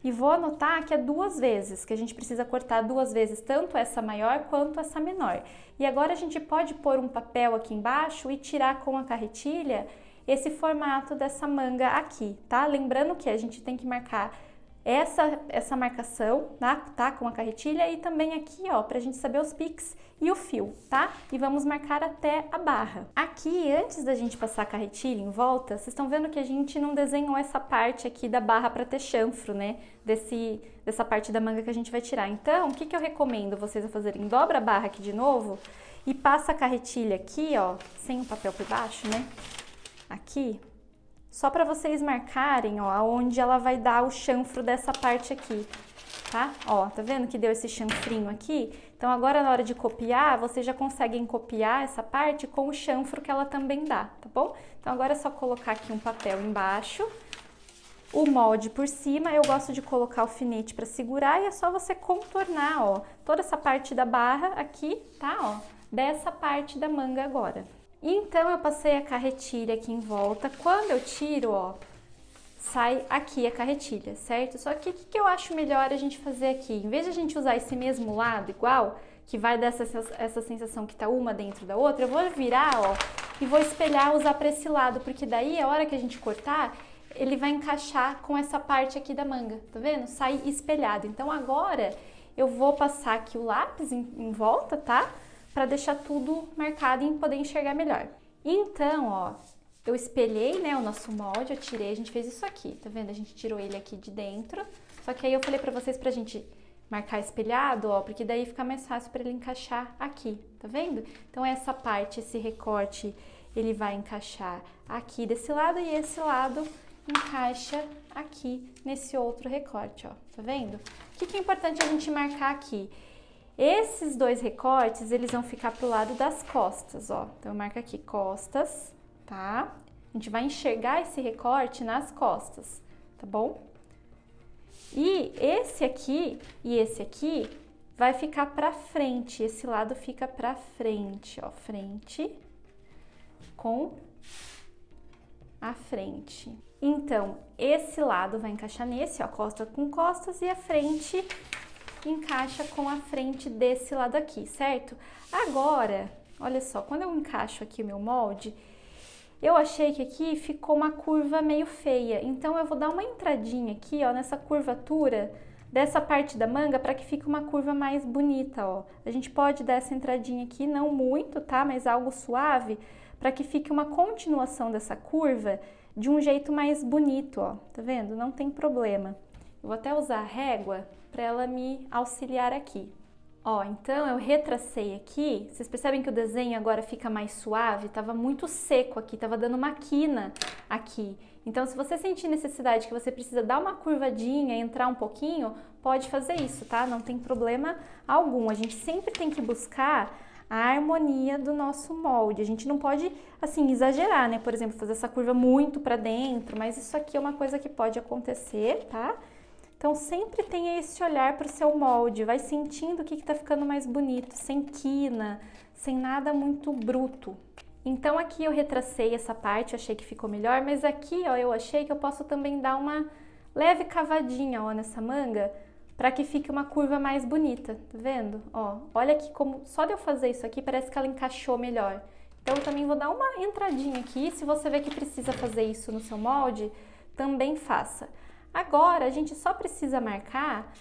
e vou anotar que é 2 vezes, que a gente precisa cortar 2 vezes, tanto essa maior quanto essa menor. E agora a gente pode pôr um papel aqui embaixo e tirar com a carretilha esse formato dessa manga aqui, tá? Lembrando que a gente tem que marcar essa marcação, tá? Com a carretilha e também aqui, ó, pra gente saber os piques e o fio, tá? E vamos marcar até a barra. Aqui, antes da gente passar a carretilha em volta, vocês estão vendo que a gente não desenhou essa parte aqui da barra pra ter chanfro, né? Dessa parte da manga que a gente vai tirar. Então, o que que eu recomendo vocês a fazerem? Dobra a barra aqui de novo e passa a carretilha aqui, ó, sem o papel por baixo, né? Aqui, só para vocês marcarem, ó, aonde ela vai dar o chanfro dessa parte aqui, tá? Ó, tá vendo que deu esse chanfrinho aqui? Então agora na hora de copiar, vocês já conseguem copiar essa parte com o chanfro que ela também dá, tá bom? Então agora é só colocar aqui um papel embaixo, o molde por cima, eu gosto de colocar o alfinete para segurar e é só você contornar, ó, toda essa parte da barra aqui, tá? Ó, dessa parte da manga agora. Então, eu passei a carretilha aqui em volta. Quando eu tiro, ó, sai aqui a carretilha, certo? Só que o que eu acho melhor a gente fazer aqui? Em vez de a gente usar esse mesmo lado igual, que vai dar essa sensação que tá uma dentro da outra, eu vou virar, ó, e vou espelhar, usar para esse lado, porque daí a hora que a gente cortar, ele vai encaixar com essa parte aqui da manga, tá vendo? Sai espelhado. Então agora eu vou passar aqui o lápis em volta, tá? Para deixar tudo marcado e poder enxergar melhor. Então, ó, eu espelhei, né, o nosso molde, eu tirei, a gente fez isso aqui, tá vendo? A gente tirou ele aqui de dentro, só que aí eu falei pra vocês pra gente marcar espelhado, ó, porque daí fica mais fácil para ele encaixar aqui, tá vendo? Então essa parte, esse recorte, ele vai encaixar aqui desse lado e esse lado encaixa aqui nesse outro recorte, ó, tá vendo? O que é importante a gente marcar aqui? Esses dois recortes, eles vão ficar pro lado das costas, ó. Então eu marco aqui costas, tá? A gente vai enxergar esse recorte nas costas, tá bom? E esse aqui e esse aqui vai ficar pra frente, esse lado fica pra frente, ó, frente com a frente. Então, esse lado vai encaixar nesse, ó, costa com costas, e a frente encaixa com a frente desse lado aqui, certo? Agora, olha só, quando eu encaixo aqui o meu molde, eu achei que aqui ficou uma curva meio feia, então eu vou dar uma entradinha aqui, ó, nessa curvatura dessa parte da manga para que fique uma curva mais bonita, ó. A gente pode dar essa entradinha aqui, não muito, tá? Mas algo suave, para que fique uma continuação dessa curva de um jeito mais bonito, ó. Tá vendo? Não tem problema. Eu vou até usar a régua para ela me auxiliar aqui. Ó, então eu retracei aqui, vocês percebem que o desenho agora fica mais suave, tava muito seco aqui, tava dando uma quina aqui. Então se você sentir necessidade que você precisa dar uma curvadinha, entrar um pouquinho, pode fazer isso, tá? Não tem problema algum, a gente sempre tem que buscar a harmonia do nosso molde, a gente não pode, assim, exagerar, né? Por exemplo, fazer essa curva muito pra dentro, mas isso aqui é uma coisa que pode acontecer, tá? Então, sempre tenha esse olhar para o seu molde, vai sentindo o que está ficando mais bonito, sem quina, sem nada muito bruto. Então, aqui eu retracei essa parte, achei que ficou melhor, mas aqui, ó, eu achei que eu posso também dar uma leve cavadinha, ó, nessa manga, para que fique uma curva mais bonita, tá vendo? Ó, olha aqui como, só de eu fazer isso aqui, parece que ela encaixou melhor. Então, eu também vou dar uma entradinha aqui, se você vê que precisa fazer isso no seu molde, também faça. Agora, a gente só precisa marcar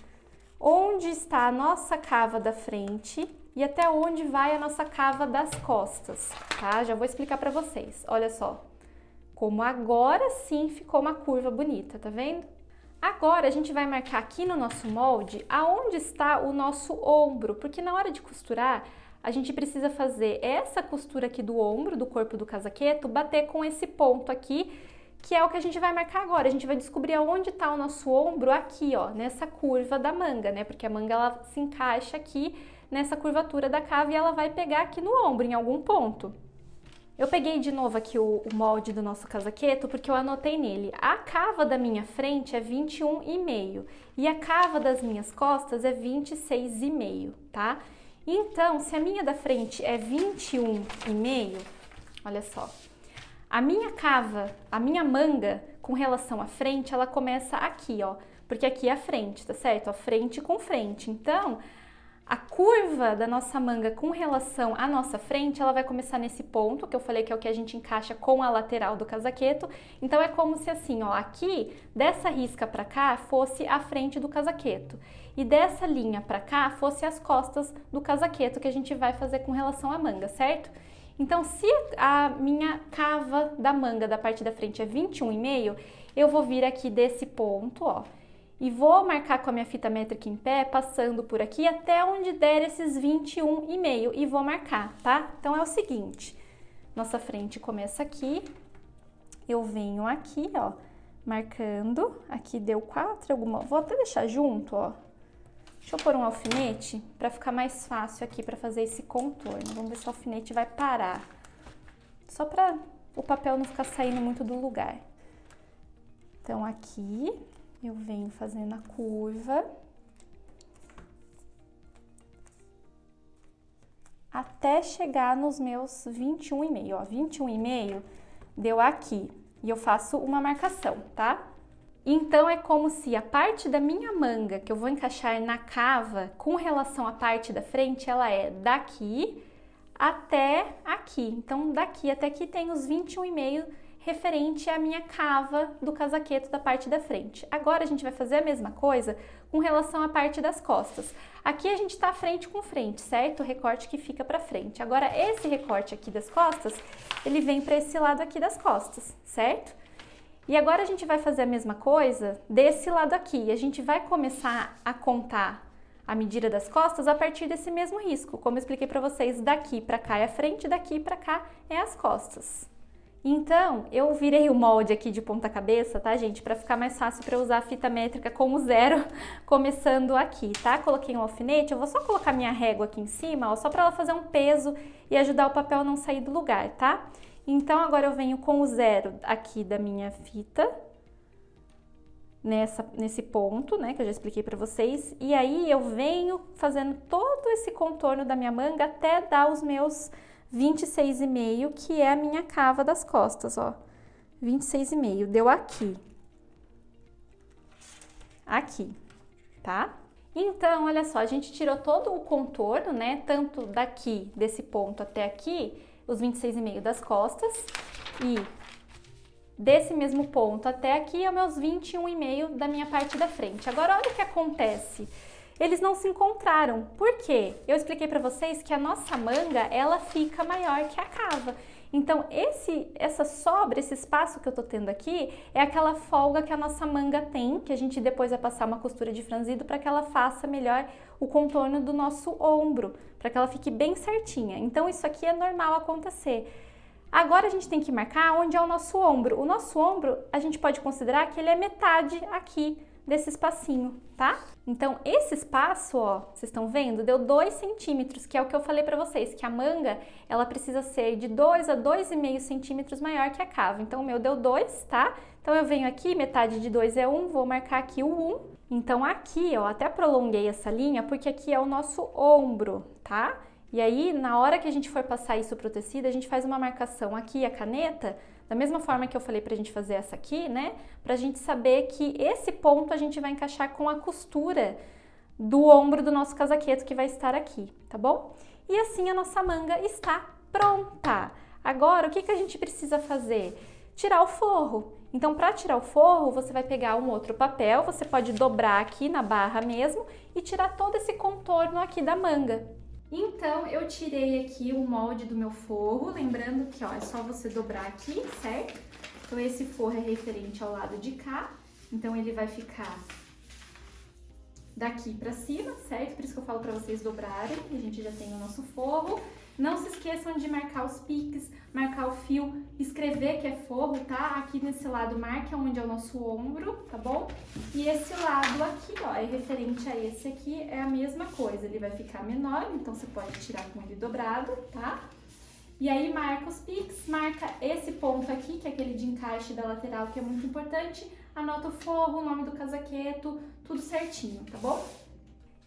onde está a nossa cava da frente e até onde vai a nossa cava das costas, tá? Já vou explicar para vocês. Olha só, como agora sim ficou uma curva bonita, tá vendo? Agora, a gente vai marcar aqui no nosso molde aonde está o nosso ombro, porque na hora de costurar, a gente precisa fazer essa costura aqui do ombro, do corpo do casaqueto, bater com esse ponto aqui, que é o que a gente vai marcar agora. A gente vai descobrir aonde está o nosso ombro aqui, ó, nessa curva da manga, né? Porque a manga, ela se encaixa aqui nessa curvatura da cava e ela vai pegar aqui no ombro, em algum ponto. Eu peguei de novo aqui o molde do nosso casaqueto, porque eu anotei nele. A cava da minha frente é 21,5 e a cava das minhas costas é 26,5, tá? Então, se a minha da frente é 21,5, olha só. A minha cava, a minha manga, com relação à frente, ela começa aqui, ó. Porque aqui é a frente, tá certo? A frente com frente. Então, a curva da nossa manga com relação à nossa frente, ela vai começar nesse ponto, que eu falei que é o que a gente encaixa com a lateral do casaqueto. Então, é como se assim, ó, aqui, dessa risca pra cá, fosse a frente do casaqueto. E dessa linha pra cá, fosse as costas do casaqueto, que a gente vai fazer com relação à manga, certo? Então, se a minha cava da manga da parte da frente é 21,5, eu vou vir aqui desse ponto, ó, e vou marcar com a minha fita métrica em pé, passando por aqui até onde der esses 21,5 e vou marcar, tá? Então, é o seguinte, nossa frente começa aqui, eu venho aqui, ó, marcando, aqui deu 4, vou até deixar junto, ó. Deixa eu pôr um alfinete para ficar mais fácil aqui para fazer esse contorno. Vamos ver se o alfinete vai parar. Só para o papel não ficar saindo muito do lugar. Então, aqui eu venho fazendo a curva. Até chegar nos meus 21,5. Ó, 21,5 deu aqui. E eu faço uma marcação, tá? Então, é como se a parte da minha manga que eu vou encaixar na cava com relação à parte da frente, ela é daqui até aqui. Então, daqui até aqui tem os 21,5 referente à minha cava do casaqueto da parte da frente. Agora a gente vai fazer a mesma coisa com relação à parte das costas. Aqui a gente tá frente com frente, certo? O recorte que fica pra frente. Agora esse recorte aqui das costas, ele vem para esse lado aqui das costas, certo? E agora a gente vai fazer a mesma coisa desse lado aqui. A gente vai começar a contar a medida das costas a partir desse mesmo risco. Como eu expliquei para vocês, daqui para cá é a frente, daqui para cá é as costas. Então, eu virei o molde aqui de ponta cabeça, tá, gente? Para ficar mais fácil para usar a fita métrica com o 0, começando aqui, tá? Coloquei um alfinete, eu vou só colocar minha régua aqui em cima, ó, só para ela fazer um peso e ajudar o papel a não sair do lugar, tá? Então, agora eu venho com o 0 aqui da minha fita, nesse ponto, né, que eu já expliquei para vocês, e aí eu venho fazendo todo esse contorno da minha manga até dar os meus 26,5, que é a minha cava das costas, ó. 26,5, deu aqui. Aqui, tá? Então, olha só, a gente tirou todo o contorno, né, tanto daqui, desse ponto até aqui, os 26,5 das costas, e desse mesmo ponto até aqui é os meus 21,5 da minha parte da frente. Agora, olha o que acontece. Eles não se encontraram. Por quê? Eu expliquei para vocês que a nossa manga, ela fica maior que a cava. Então, essa sobra, esse espaço que eu tô tendo aqui, é aquela folga que a nossa manga tem, que a gente depois vai passar uma costura de franzido para que ela faça melhor o contorno do nosso ombro, para que ela fique bem certinha. Então, isso aqui é normal acontecer. Agora a gente tem que marcar onde é o nosso ombro. O nosso ombro, a gente pode considerar que ele é metade aqui desse espacinho, tá? Então, esse espaço, ó, vocês estão vendo? Deu 2 centímetros, que é o que eu falei pra vocês, que a manga, ela precisa ser de 2 a 2,5 centímetros maior que a cava. Então, o meu deu 2, tá? Então, eu venho aqui, metade de 2 é 1, vou marcar aqui o 1. Então, aqui, ó, até prolonguei essa linha, porque aqui é o nosso ombro, tá? E aí, na hora que a gente for passar isso pro tecido, a gente faz uma marcação aqui, a caneta, da mesma forma que eu falei pra gente fazer essa aqui, né? Pra gente saber que esse ponto a gente vai encaixar com a costura do ombro do nosso casaqueto que vai estar aqui, tá bom? E assim a nossa manga está pronta! Agora, o que a gente precisa fazer? Tirar o forro. Então, para tirar o forro, você vai pegar um outro papel, você pode dobrar aqui na barra mesmo e tirar todo esse contorno aqui da manga. Então, eu tirei aqui o molde do meu forro, lembrando que, ó, é só você dobrar aqui, certo? Então, esse forro é referente ao lado de cá, então ele vai ficar daqui pra cima, certo? Por isso que eu falo pra vocês dobrarem, a gente já tem o nosso forro. Não se esqueçam de marcar os piques, marcar o fio, escrever que é forro, tá? Aqui nesse lado marque onde é o nosso ombro, tá bom? E esse lado aqui, ó, é referente a esse aqui, é a mesma coisa. Ele vai ficar menor, então você pode tirar com ele dobrado, tá? E aí marca os piques, marca esse ponto aqui, que é aquele de encaixe da lateral, que é muito importante. Anota o forro, o nome do casaqueto, tudo certinho, tá bom?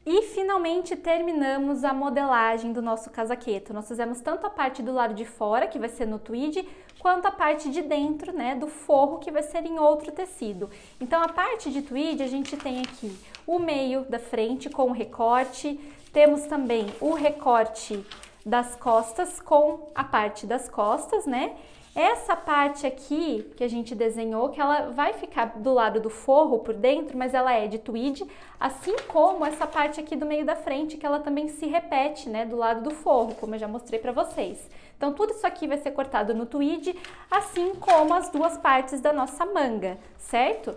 E finalmente terminamos a modelagem do nosso casaqueto. Nós fizemos tanto a parte do lado de fora, que vai ser no tweed, quanto a parte de dentro, né, do forro, que vai ser em outro tecido. Então, a parte de tweed, a gente tem aqui o meio da frente com o recorte, temos também o recorte das costas com a parte das costas, né? Essa parte aqui que a gente desenhou, que ela vai ficar do lado do forro por dentro, mas ela é de tweed, assim como essa parte aqui do meio da frente, que ela também se repete, né, do lado do forro, como eu já mostrei pra vocês. Então, tudo isso aqui vai ser cortado no tweed, assim como as duas partes da nossa manga, certo?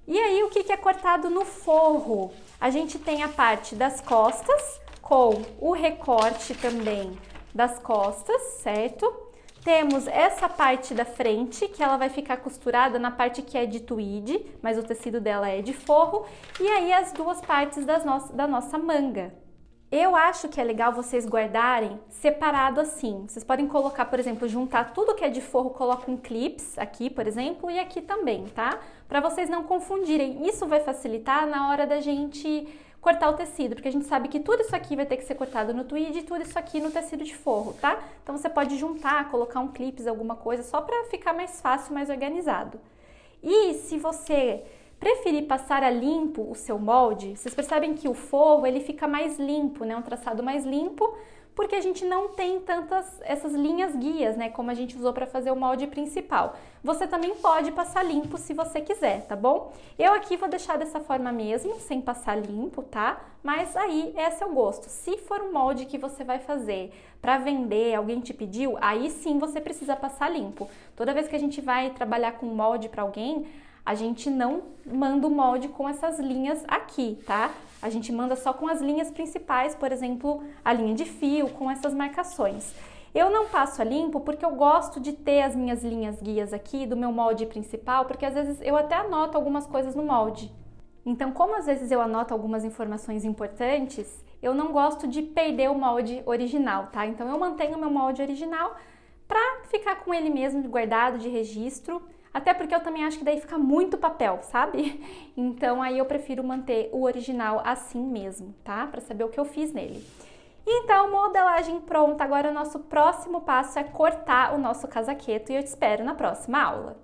E aí, o que é cortado no forro? A gente tem a parte das costas, com o recorte também das costas, certo? Temos essa parte da frente, que ela vai ficar costurada na parte que é de tweed, mas o tecido dela é de forro, e aí as duas partes da nossa manga. Eu acho que é legal vocês guardarem separado assim. Vocês podem colocar, por exemplo, juntar tudo que é de forro, coloca um clips aqui, por exemplo, e aqui também, tá? Para vocês não confundirem. Isso vai facilitar na hora da gente cortar o tecido, porque a gente sabe que tudo isso aqui vai ter que ser cortado no tweed e tudo isso aqui no tecido de forro, tá? Então você pode juntar, colocar um clips, alguma coisa, só para ficar mais fácil, mais organizado. E se você preferir passar a limpo o seu molde, vocês percebem que o forro ele fica mais limpo, né? Um traçado mais limpo, porque a gente não tem tantas essas linhas guias, né, como a gente usou para fazer o molde principal. Você também pode passar limpo se você quiser, tá bom? Eu aqui vou deixar dessa forma mesmo, sem passar limpo, tá? Mas aí, esse é o gosto. Se for um molde que você vai fazer para vender, alguém te pediu, aí sim você precisa passar limpo. Toda vez que a gente vai trabalhar com molde para alguém, a gente não manda o molde com essas linhas aqui, tá? A gente manda só com as linhas principais, por exemplo, a linha de fio, com essas marcações. Eu não passo a limpo porque eu gosto de ter as minhas linhas guias aqui do meu molde principal, porque às vezes eu até anoto algumas coisas no molde. Então, como às vezes eu anoto algumas informações importantes, eu não gosto de perder o molde original, tá? Então eu mantenho o meu molde original para ficar com ele mesmo guardado de registro. Até porque eu também acho que daí fica muito papel, sabe? Então aí eu prefiro manter o original assim mesmo, tá? Para saber o que eu fiz nele. Então, modelagem pronta. Agora o nosso próximo passo é cortar o nosso casaqueto e eu te espero na próxima aula.